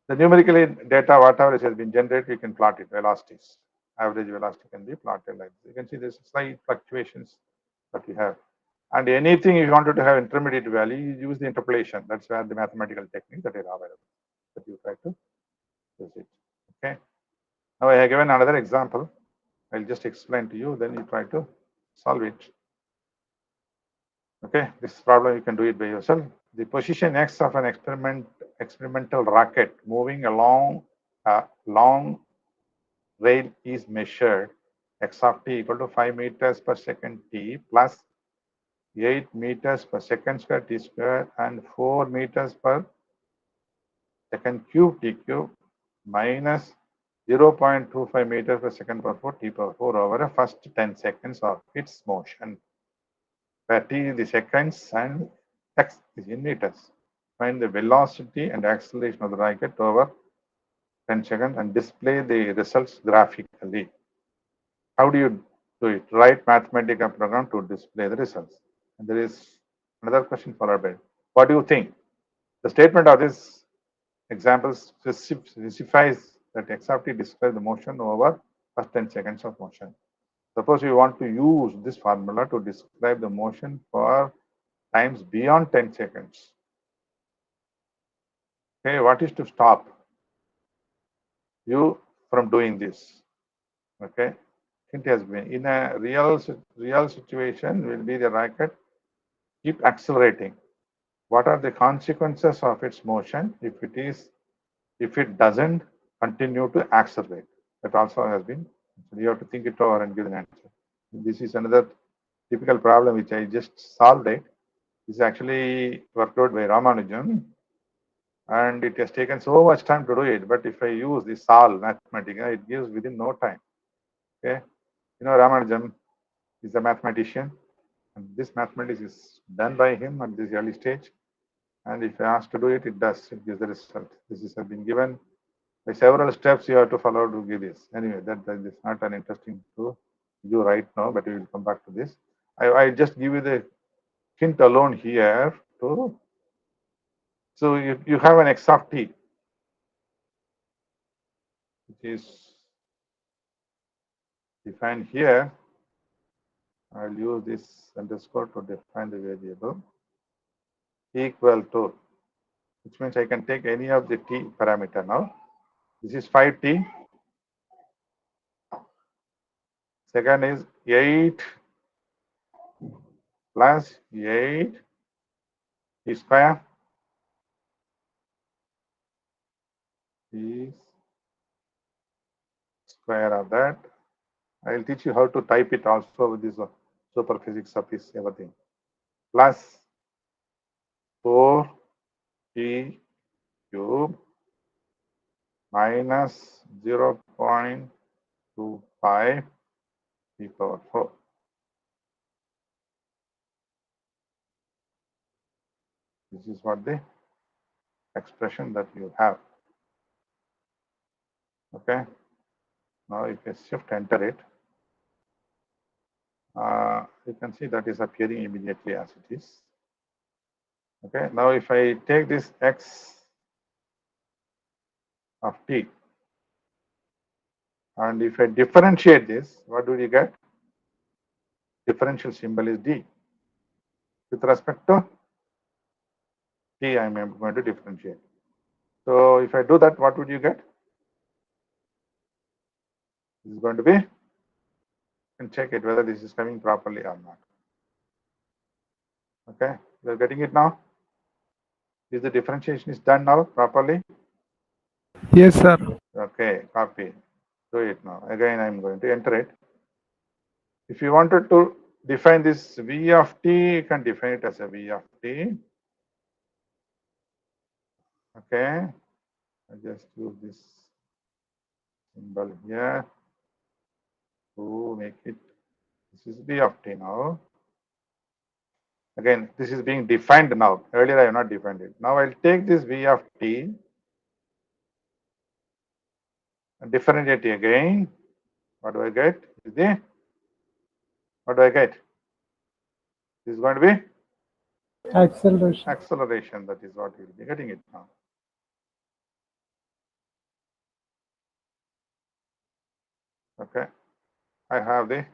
The numerically data, whatever has been generated, you can plot it, velocities. Average velocity can be plotted like this. You can see there's slight fluctuations that you have. And anything, if you wanted to have intermediate value, you use the interpolation. That's where the mathematical technique that is available, that you try to use it. Okay. Now I have given another example. I'll just explain to you, then you try to solve it. Okay, this problem you can do it by yourself. The position x of an experimental rocket moving along a long rail is measured. X of t equal to 5 meters per second t plus 8 meters per second square t square and 4 meters per second cube t cube minus 0.25 meters per second per 4 t power 4 over the first 10 seconds of its motion, where t is the seconds and x is in meters. Find the velocity and acceleration of the rocket over 10 seconds and display the results graphically. How do you do it? Write mathematical program to display the results. And there is another question followed by, what do you think? The statement of this example specifies that x of t describes the motion over first 10 seconds of motion. Suppose you want to use this formula to describe the motion for times beyond 10 seconds. Okay, what is to stop you from doing this? Okay, it has been in a real situation will be the rocket keep accelerating. What are the consequences of its motion if it doesn't continue to accelerate? That also has been, you have to think it over and give an answer. This is another typical problem which I just solved it. This is actually worked out by Ramanujan, and it has taken so much time to do it. But if I use this solve mathematics, it gives within no time. Okay, you know Ramanujan is a mathematician, and this mathematics is done by him at this early stage. And if I ask to do it, it does. It gives the result. This has been given By several steps you have to follow to give this. Anyway, that is not an interesting to do right now, but we will come back to this. I just give you the hint alone here to. So you have an x of t, which is defined here. I'll use this underscore to define the variable equal to, which means I can take any of the t parameter now. This is 5t. Second is 8 plus 8 t square is square of that. I'll teach you how to type it also with this super physics of this everything. Plus 4t cube minus 0.25 e power 4. This is what the expression that you have. Okay. Now if I shift enter it, you can see that is appearing immediately as it is. Okay. Now if I take this x of t and if I differentiate this, what do you get? Differential symbol is d. With respect to t, I am going to differentiate. So if I do that, what would you get? This is going to be, you can check it whether this is coming properly or not. Okay, you are getting it now? Is the differentiation is done now properly? Yes, sir. Okay, copy. Do it now. Again, I'm going to enter it. If you wanted to define this v of t, you can define it as a v of t. Okay, I just use this symbol here to make it. This is v of t now. Again, this is being defined now. Earlier, I have not defined it. Now, I'll take this v of t and differentiate it again. What do I get? What do I get? This is going to be Acceleration. acceleration. That is what you'll be getting it now. Okay. I have the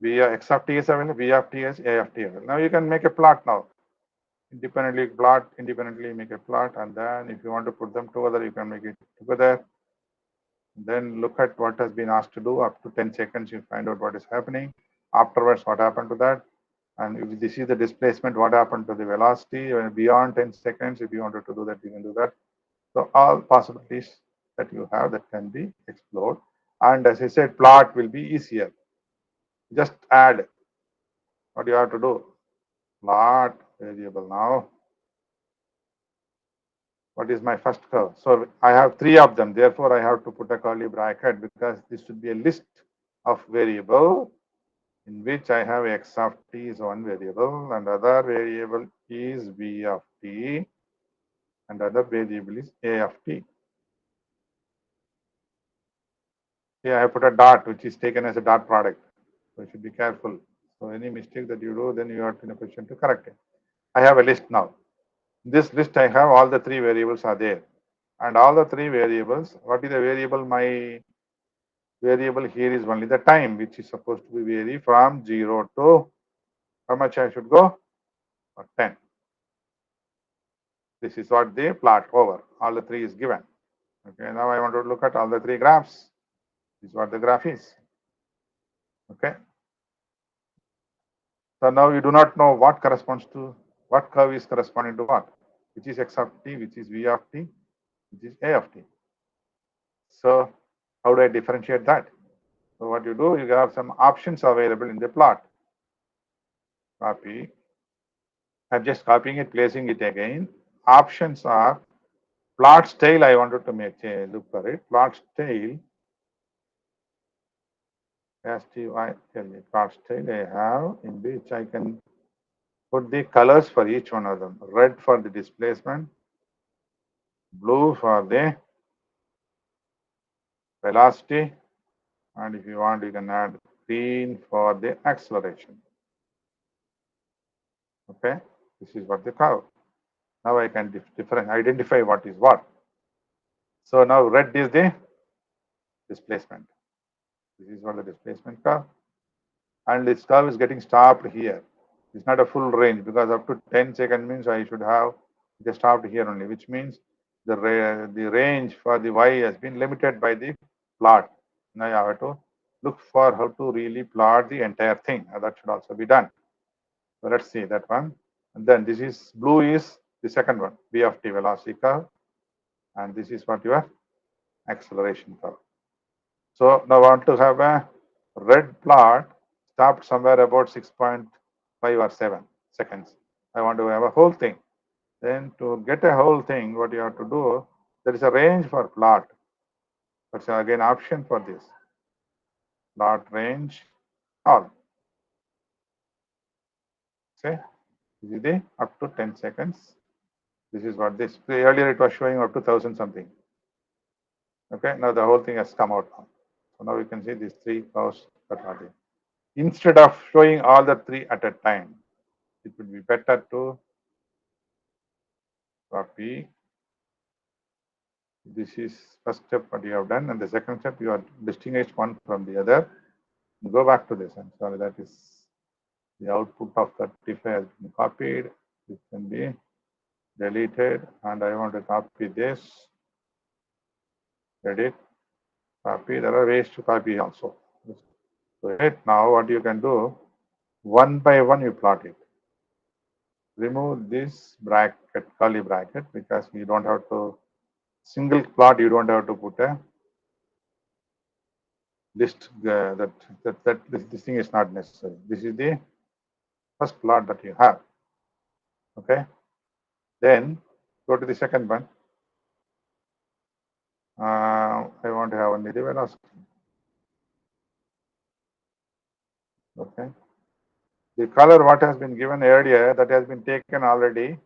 v of x of t is available, v of t is a of t available. Now you can make a plot now. Independently plot, independently make a plot, and then if you want to put them together, you can make it together. Then look at what has been asked to do. Up to 10 seconds, you find out what is happening. Afterwards, what happened to that? And if this is the displacement, what happened to the velocity? Beyond 10 seconds, if you wanted to do that, you can do that. So all possibilities that you have that can be explored. And as I said, plot will be easier. Just add what you have to do. Plot variable now. What is my first curve? So I have 3 of them. Therefore, I have to put a curly bracket because this should be a list of variable in which I have x of t is one variable and other variable is v of t and other variable is a of t. Here I have put a dot which is taken as a dot product. So you should be careful. So any mistake that you do, then you are in a position to correct it. I have a list now. In this list I have all the 3 variables are there. And all the 3 variables, what is the variable? My variable here is only the time, which is supposed to be vary from 0 to how much I should go? 10. This is what they plot over. All the 3 is given. Okay, now I want to look at all the 3 graphs. This is what the graph is. Okay. So now you do not know what corresponds to, what curve is corresponding to what, which is x of t, which is v of t, which is a of t. So how do I differentiate that? So what you do, you have some options available in the plot. Copy. I'm just copying it, placing it again. Options are plot style. I wanted to make a look for it. Plot style. Plot style I have in which I can put the colors for each one of them. Red for the displacement, blue for the velocity, and if you want, you can add green for the acceleration. Okay, this is what the curve. Now I can identify what is what. So now red is the displacement. This is what the displacement curve, and this curve is getting stopped here. It's not a full range because up to 10 seconds means I should have just stopped here only, which means the range for the y has been limited by the plot. Now you have to look for how to really plot the entire thing. That should also be done. So let's see that one. And then this is blue is the second one, v of t, velocity curve, and this is what your acceleration curve. So now I want to have a red plot stopped somewhere about 6.5 or 7 seconds. I want to have a whole thing. Then to get a whole thing, what you have to do, there is a range for plot. That's again option for this. Plot range all. See, this is the up to 10 seconds. This is what this earlier it was showing up to 1000 something. Okay, now the whole thing has come out now. So now you can see these three curves that are there. Instead of showing all the three at a time, it would be better to copy. This is first step what you have done, and the second step you are distinguished one from the other. Go back to this. I'm sorry, that is the output of 35 has been copied. This can be deleted, and I want to copy this. Edit, copy. There are ways to copy also. So now what you can do, one by one you plot it. Remove this bracket, curly bracket, because you don't have to single plot. You don't have to put a list. This thing is not necessary. This is the first plot that you have. Okay. Then go to the second one. I want to have only the velocity. Okay. The color what has been given earlier, that has been taken already.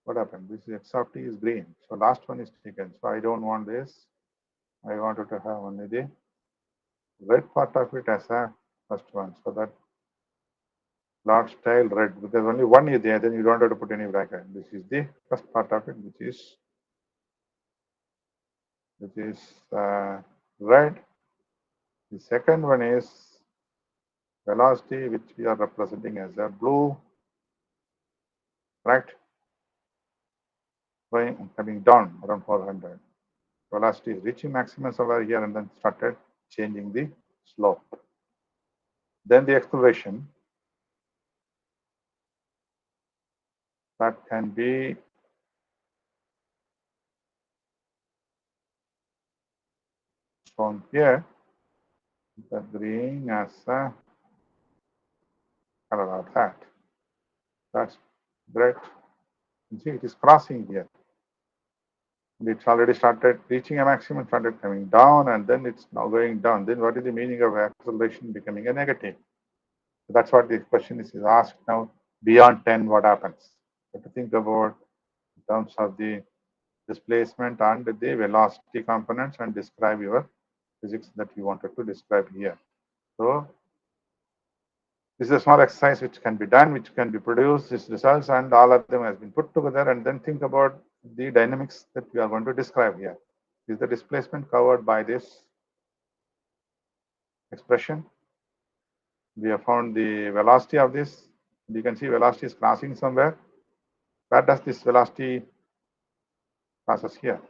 What happened? This x of t is green. So last one is taken. So I don't want this. I wanted to have only the red part of it as a first one. So that plot style red, because only one is there, then you don't have to put any bracket. This is the first part of it, which is red. The second one is velocity, which we are representing as a blue, right? Going and coming down around 400. Velocity is reaching maximum somewhere here and then started changing the slope. Then the acceleration, that can be shown here, the green as a color of that. That's great. You see it is crossing here. It's already started reaching a maximum, started coming down, and then it's now going down. Then what is the meaning of acceleration becoming a negative? So that's what the question is asked now. Beyond 10, what happens? You have to think about in terms of the displacement and the velocity components and describe your physics that you wanted to describe here. So this is a small exercise which can be done, which can be produced, these results, and all of them has been put together, and then think about the dynamics that we are going to describe here. Is the displacement covered by this expression? We have found the velocity of this. You can see velocity is crossing somewhere. Where does this velocity crosses here?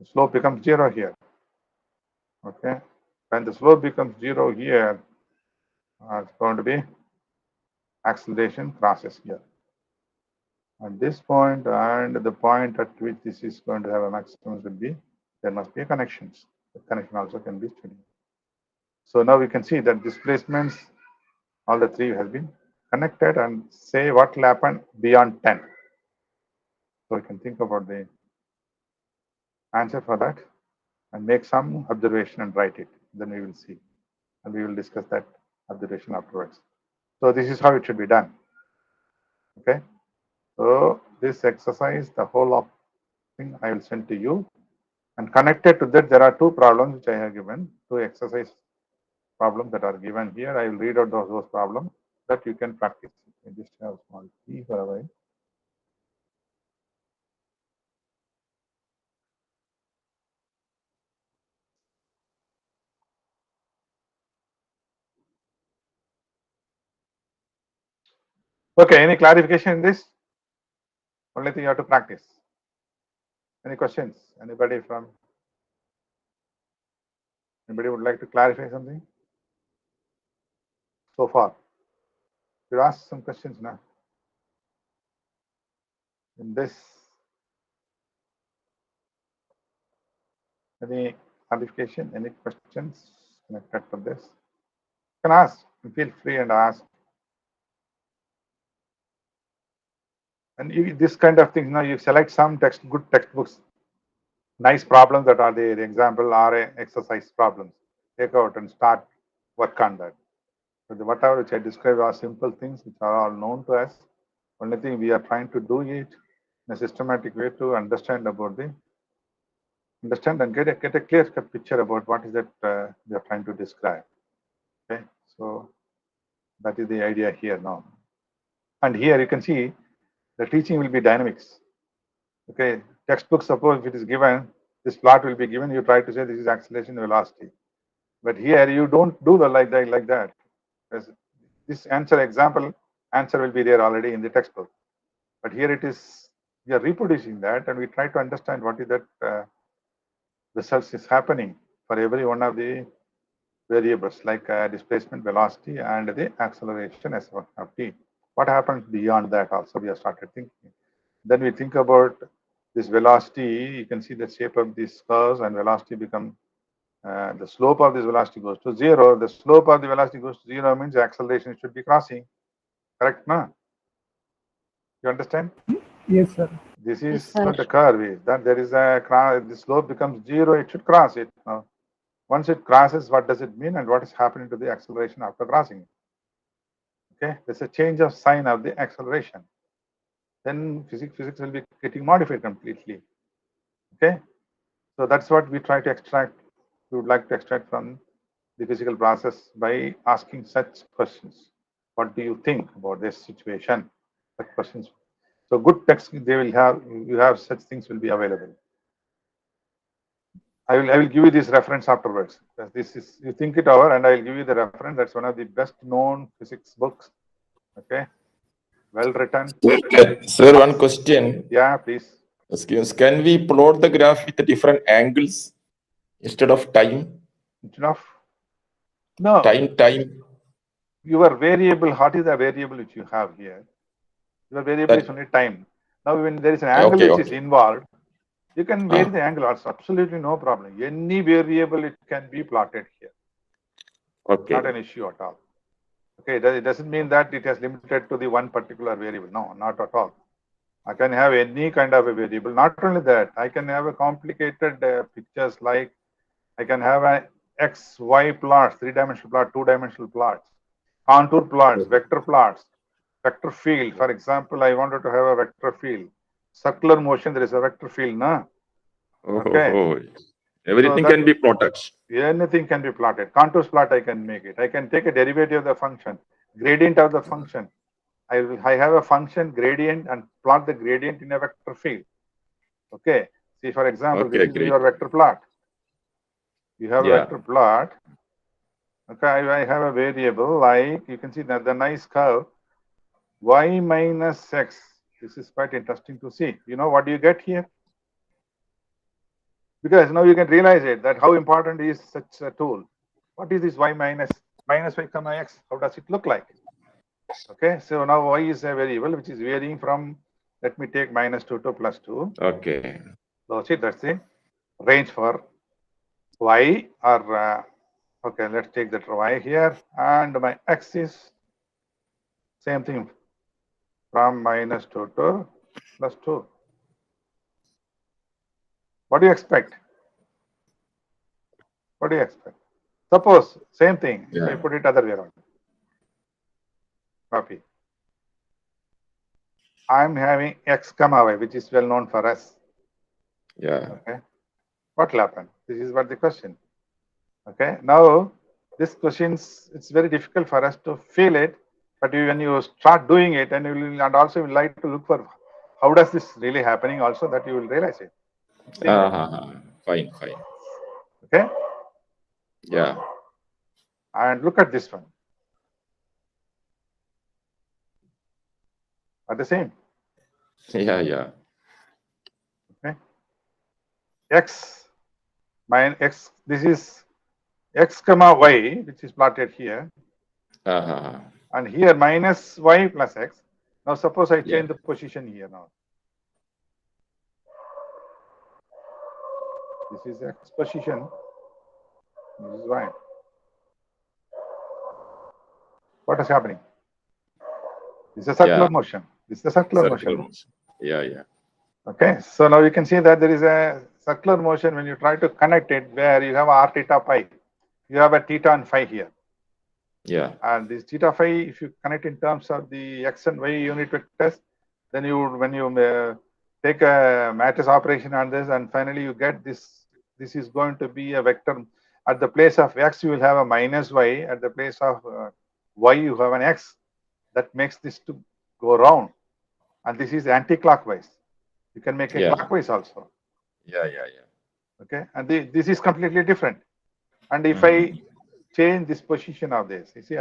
The slope becomes 0 here. Okay. When the slope becomes 0 here, it's going to be acceleration crosses here. At this point and the point at which this is going to have a maximum will be, there must be a connections. The connection also can be studied. So now we can see that displacements, all the three has been connected, and say what will happen beyond 10. So we can think about the answer for that and make some observation and write it. Then we will see. And we will discuss that observation afterwards. So this is how it should be done. Okay. So this exercise, the whole of thing I will send to you. And connected to that, there are two problems which I have given, two exercise problems that are given here. I will read out those problems that you can practice. I just have a small key for a while. Okay, any clarification in this? Only thing you have to practice. Any questions? Anybody would like to clarify something? So far, you ask some questions now. In this, any clarification, any questions connected to this? You can ask. Feel free and ask. And this kind of thing, you select some good textbooks, nice problems that are there. Example, RA exercise problems. Take out and start work on that. So whatever which I described are simple things which are all known to us. Only thing we are trying to do it in a systematic way to understand and get a clear cut picture about what is that we are trying to describe. Okay, so that is the idea here now. And here you can see the teaching will be dynamics. Okay, textbook, suppose if it is given, this plot will be given, you try to say this is acceleration velocity. But here you don't do the like that. Because this example answer will be there already in the textbook. But here it is, we are reproducing that and we try to understand what is that results is happening for every one of the variables like displacement, velocity, and the acceleration as one of t. What happens beyond that also we have started thinking. Then we think about this velocity. You can see the shape of these curves and velocity become, the slope of this velocity goes to 0. The slope of the velocity goes to 0 means the acceleration should be crossing. Correct, no? You understand? Yes, sir. This is Yes, sir. what the curve is. That there is the slope becomes 0, it should cross it. Now, once it crosses, what does it mean and what is happening to the acceleration after crossing it? Okay, there's a change of sign of the acceleration. Then physics will be getting modified completely. Okay, so that's what we try to extract. We would like to extract from the physical process by asking such questions. What do you think about this situation? Such questions. So good text they will have. You have such things will be available. I will give you this reference afterwards. This is, you think it over, and I will give you the reference. That's one of the best known physics books. Okay, well written. Sir, one question. Yeah, please. Excuse, can we plot the graph with the different angles instead of time? Instead of no Time. Your variable. What is the variable which you have here? Your variable is only time. Now, when there is an angle which is involved, you can vary the angle. It's absolutely no problem. Any variable it can be plotted here. Okay. Not an issue at all. Okay, it doesn't mean that it has limited to the one particular variable. No, not at all. I can have any kind of a variable. Not only that, I can have a complicated pictures like I can have a x, y plots, 3-dimensional plot, 2-dimensional plots, contour plots, vector plots, vector field. For example, I wanted to have a vector field. Circular motion, there is a vector field, no? Okay. Everything So can be plotted. Anything can be plotted. Contours plot, I can make it. I can take a derivative of the function, gradient of the function. I have a function gradient and plot the gradient in a vector field. Okay. See, for example, this is your vector plot. You have a vector plot. Okay, I have a variable like, you can see that the nice curve, y minus x. This is quite interesting to see. You know what do you get here? Because now you can realize it, that how important is such a tool. What is this y minus y comma x? How does it look like? Okay, so now y is a variable which is varying from, let me take -2 to +2. Okay. So see, that's the range for y, or okay, let's take that y here, and my x is same thing from -2 to +2. What do you expect? What do you expect? Suppose same thing. If I put it other way around. Copy. I'm having x comma y, which is well known for us. Yeah. Okay. What will happen? This is what the question. Okay. Now, this questions, it's very difficult for us to feel it, but when you start doing it, and you will, and also you will like to look for how does this really happening also, that you will realize it. See that? Fine. Okay. Yeah. And look at this one. Are the same? Yeah. Okay. X minus x. This is x comma y, which is plotted here, and here minus y plus x. Now suppose I change the position here now. This is x position. This is y. What is happening? This is a circular motion. This is a circular motion. Yeah. Okay. So now you can see that there is a circular motion when you try to connect it, where you have r theta phi. You have a theta and phi here. Yeah. And this theta phi, if you connect in terms of the x and y unit vectors, then you, when you take a matrix operation on this, and finally you get this. This is going to be a vector. At the place of x, you will have a minus y. At the place of y, you have an x. That makes this to go round. And this is anti-clockwise. You can make it clockwise also. Yeah. Okay. And this is completely different. And if I change this position of this, you see,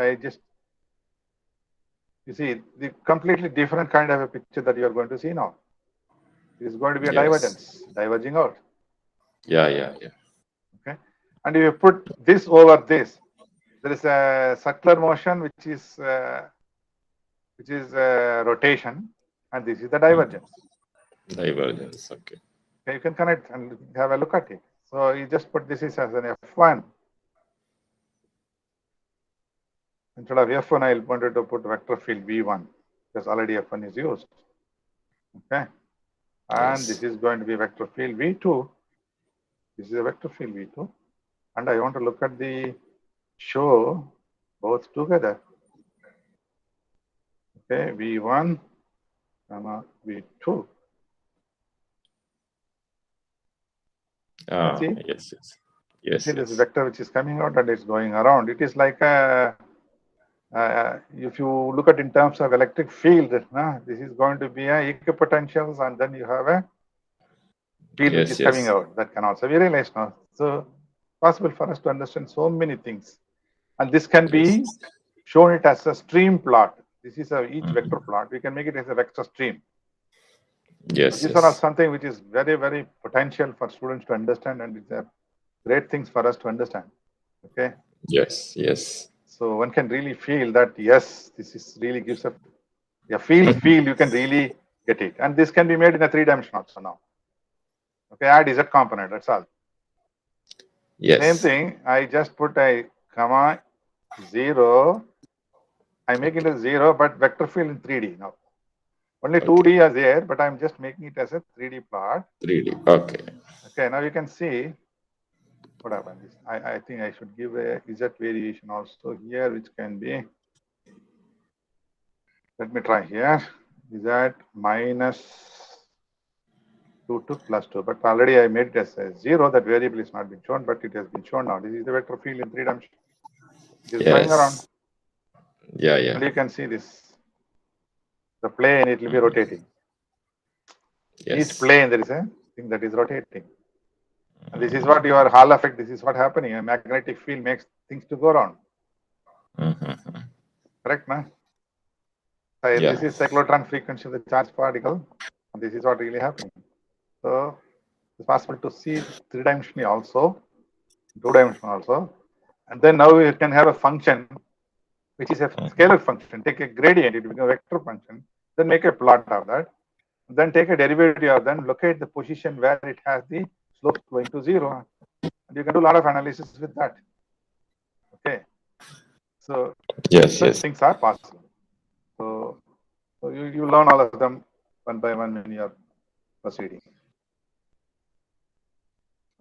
you see the completely different kind of a picture that you are going to see now. It is going to be a divergence, diverging out. Yeah. Okay. And if you put this over this, there is a circular motion, which is rotation, and this is the divergence. Divergence. Okay. Okay, you can connect and have a look at it. So you just put this is as an F1. Instead of F1, I wanted to put vector field V1 because already F1 is used. Okay. And this is going to be vector field V2. This is a vector field V2. And I want to look at the show both together. Okay, V1, V2. See? Yes. See this vector which is coming out and it's going around. It is like a, if you look at in terms of electric field, this is going to be a equipotentials, and then you have a field which is coming out. That can also be realized now. So possible for us to understand so many things. And this can be shown it as a stream plot. This is each vector plot. We can make it as a vector stream. These are something which is very, very potential for students to understand, and it's a great things for us to understand. Okay. Yes. So one can really feel that, yes, this is really gives a feel you can really get it. And this can be made in a 3-dimension also now. Okay, add Z component, that's all. Yes. Same thing, I just put a comma 0. I make it as 0, but vector field in 3D now. Only 2D is there, but I'm just making it as a 3D plot. 3D, okay. Okay, now you can see what happens. I think I should give a Z variation also here, which can be, let me try here, Z minus 2 to plus 2, but already I made it as a 0. That variable is not been shown, but it has been shown now. This is the vector field in 3 dimensions. It is going around. Yeah. And you can see this. The plane, it will be rotating. Each plane, there is a thing that is rotating. And this is what your Hall effect, this is what happening. A magnetic field makes things to go around. Correct, man? So this is cyclotron frequency of the charged particle. And this is what really happening. So it's possible to see 3-dimensionally also, 2-dimensional also. And then now you can have a function which is a scalar function. Take a gradient, it becomes a vector function. Then make a plot of that. Then take a derivative of that, locate the position where it has the slope going to 0. And you can do a lot of analysis with that. Okay. So such things are possible. So you learn all of them one by one when you are proceeding.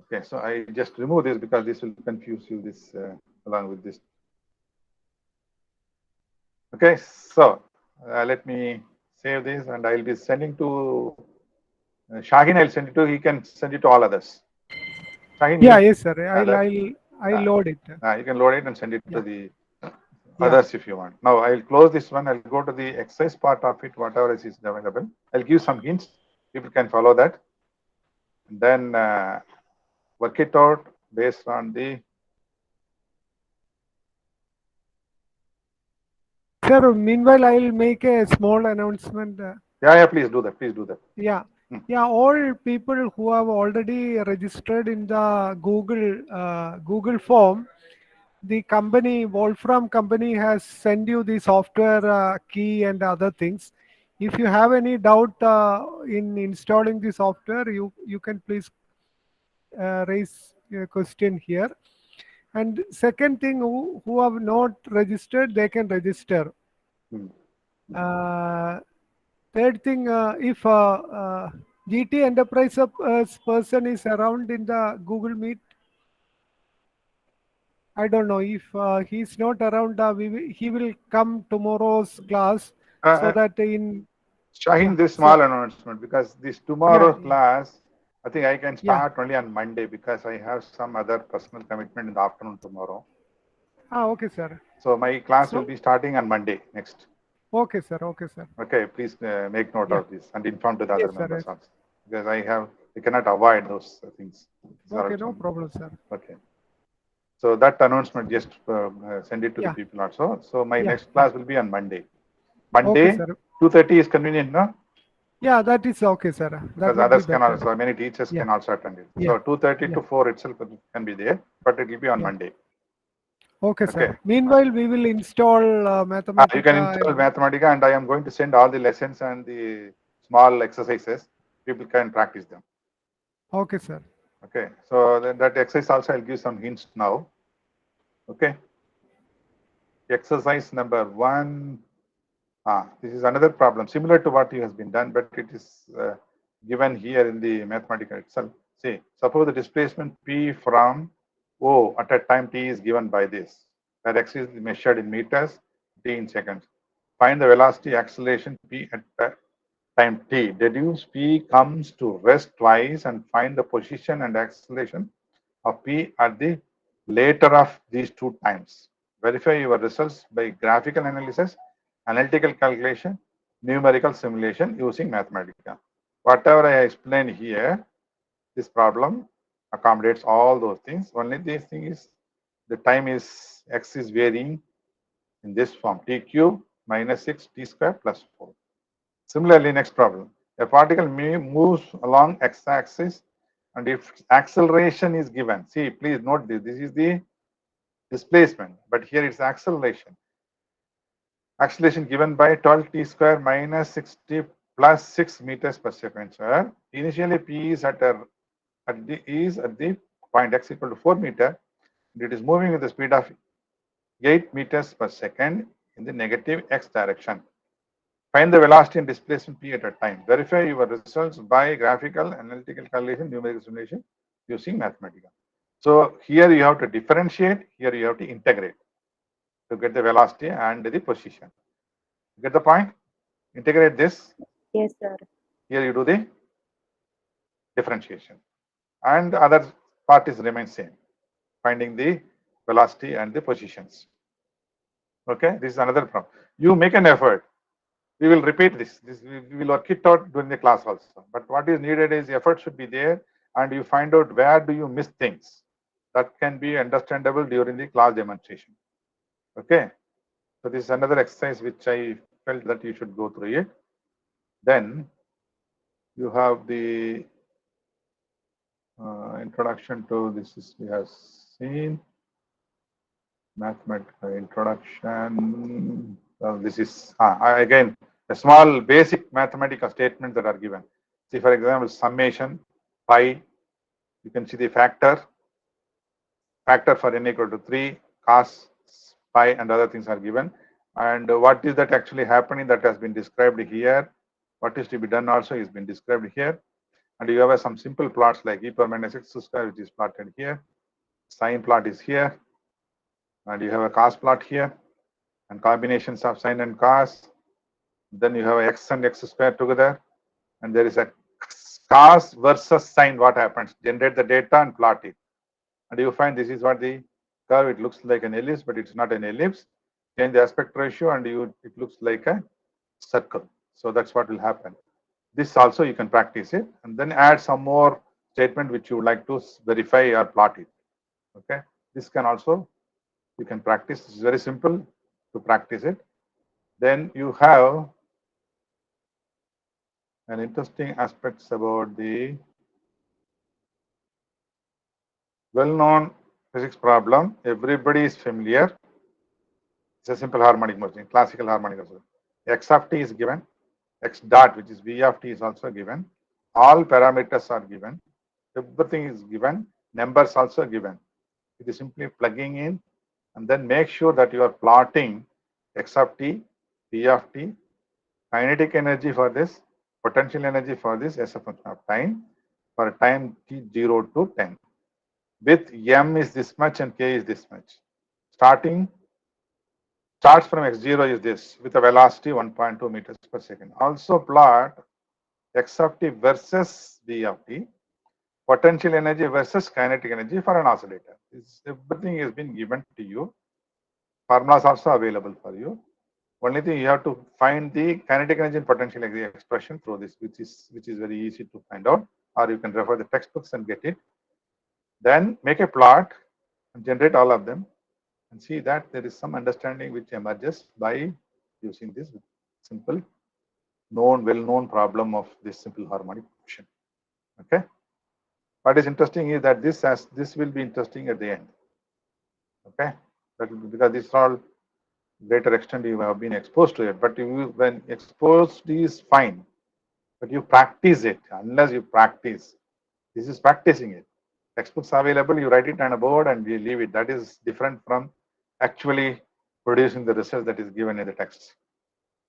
Okay, so I just remove this because this will confuse you this along with this. Okay, so let me save this, and I'll be sending to Shaheen. I'll send it to. He can send it to all others. Shaheen, Yeah, you, yes, sir. I'll uh, load it. you can load it and send it to Yeah. the Yeah. others if you want. Now I'll close this one. I'll go to the exercise part of it, whatever is available. I'll give some hints. People can follow that. And then work it out based on the. Sir, meanwhile, I'll make a small announcement. Yeah, please do that. Please do that. Yeah. Yeah, all people who have already registered in the Google form, the company Wolfram company has sent you the software key and other things. If you have any doubt in installing the software, you can please raise a question here. And second thing, who have not registered, they can register. Hmm. Third thing, if GT Enterprise person is around in the Google Meet, I don't know if he's not around. He will come tomorrow's class so that in Shaheen, yeah. this So small announcement because this yeah, tomorrow class, I think I can yeah. start only on Monday because I have some other personal commitment in the afternoon tomorrow. Okay, sir. So my class will So be starting on Monday next. okay, sir. Okay, sir. Okay, please make note Yeah. of this and inform to the Yes, other sir. members Yes. also because I cannot avoid those things. Okay, no problem, sir. Okay. So that announcement, just send it to the Yeah. people also. So my Yeah. next class will be on Monday. Okay, Monday, sir. 2:30 is convenient, no? Yeah, that is okay, sir. That Because would be others can better. also, many teachers Yeah. can also attend it. Yeah. So 2:30 Yeah. to 4 itself can be there, but it will be on Yeah. Monday. Okay, Okay. sir. Meanwhile, we will install You can Mathematica. install Mathematica, and I am going to send all the lessons and the small exercises. People can practice them. Okay, sir. Okay. So then that exercise also I'll give some hints now. Okay. Exercise number 1. This is another problem similar to what has been done, but it is given here in the Mathematica itself. See, suppose the displacement P from O at a time t is given by this, where x is measured in meters, t in seconds. Find the velocity acceleration P at time t. Deduce P comes to rest twice and find the position and acceleration of P at the later of these two times. Verify your results by graphical analysis, analytical calculation, numerical simulation using Mathematica. Whatever I explained here, this problem accommodates all those things. Only this thing is the time is x is varying in this form, t cube minus 6 t square plus 4. Similarly, next problem. A particle moves along x-axis, and if acceleration is given, see, please note this. This is the displacement, but here it's acceleration. Acceleration given by 12 t square minus 60 plus 6 meters per second square. Initially, p is at the point x equal to 4 meter. And it is moving with the speed of 8 meters per second in the negative x direction. Find the velocity and displacement p at a time. Verify your results by graphical, analytical calculation, numerical simulation using Mathematica. So here you have to differentiate, here you have to integrate to get the velocity and the position. Get the point? Integrate this. Yes, sir. Here you do the differentiation. And the other part is remain same. Finding the velocity and the positions. Okay, this is another problem. You make an effort. We will repeat this. We will work it out during the class also. But what is needed is effort should be there, and you find out where do you miss things. That can be understandable during the class demonstration. Okay. So this is another exercise which I felt that you should go through it. Then you have the introduction to this is we have seen mathematical introduction. This is again a small basic mathematical statements that are given. See, for example, summation pi. You can see the factor for n equal to 3, cos pi, and other things are given. And what is that actually happening that has been described here? What is to be done also is been described here. And you have some simple plots like e power minus x square, which is plotted here. Sine plot is here. And you have a cos plot here. And combinations of sine and cos. Then you have x and x square together, and there is a cos versus sine. What happens? Generate the data and plot it. And you find this is what the curve, it looks like an ellipse, but it's not an ellipse. Change the aspect ratio and it looks like a circle. So that's what will happen. This also you can practice it, and then add some more statement which you would like to verify or plot it. Okay, this can also, you can practice. It's very simple to practice it. Then you have an interesting aspects about the well-known physics problem. Everybody is familiar. It's a simple harmonic motion, classical harmonic motion. X of t is given, x dot, which is v of t, is also given. All parameters are given. Everything is given. Numbers also given. It is simply plugging in, and then make sure that you are plotting x of t, v of t, kinetic energy for this, potential energy for this as a function of time, for time t 0 to 10. With m is this much and k is this much. Starts from x0 is this, with a velocity 1.2 meters per second. Also plot x of t versus v of t, potential energy versus kinetic energy for an oscillator. Everything has been given to you. Formulas also available for you. Only thing, you have to find the kinetic energy and potential energy expression through this, which is very easy to find out, or you can refer the textbooks and get it. Then make a plot and generate all of them, and see that there is some understanding which emerges by using this simple well-known problem of this simple harmonic motion. Okay. What is interesting is that this will be interesting at the end. Okay, because this all greater extent you have been exposed to it, but when exposed is fine, but you practice it. Unless you practice, this is practicing it. Textbooks available, you write it on a board and you leave it. That is different from actually producing the research that is given in the text.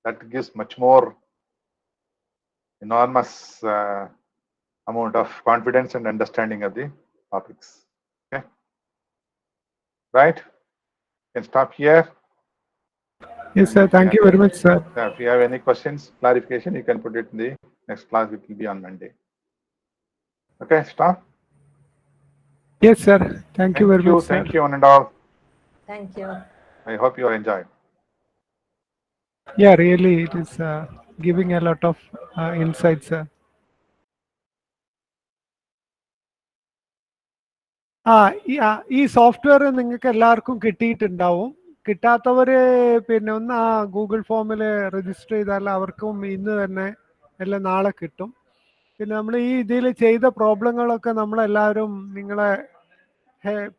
That gives much more enormous amount of confidence and understanding of the topics. Okay, right? You can stop here. Yes, sir. Thank you very much, sir. If you have any questions, clarification, you can put it in the next class, which will be on Monday. Okay, stop. Yes, sir. Thank you very much, sir. Thank you, one and all. Thank you. I hope you are enjoying. Yeah, really, it is giving a lot of insights, sir. ഈ software നിങ്ങൾക്ക് എല്ലാവർക്കും കിട്ടിയിട്ടുണ്ടാവും. കിട്ടാത്തവര് പിന്നെ ഒന്ന് ആ Google ഫോമിൽ register ചെയ്താൽ അവർക്കും ഇന്ന് തന്നെ അല്ല നാളെ കിട്ടും. പിന്നെ നമ്മൾ ഈ ഇതിൽ ചെയ്ത പ്രോബ്ലങ്ങളൊക്കെ നമ്മളെല്ലാവരും നിങ്ങളെ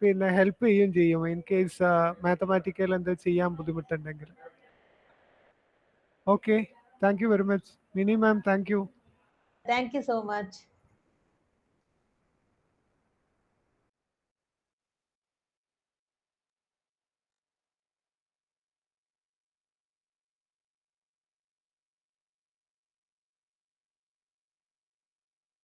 പിന്നെ ഹെൽപ്പ് ചെയ്യും ഇൻ കേസ് മാത്തമാറ്റിക്കൽ എന്താ ചെയ്യാൻ ബുദ്ധിമുട്ടുണ്ടെങ്കിൽ. Okay, thank you very much. Mini ma'am, thank you. Thank you so much.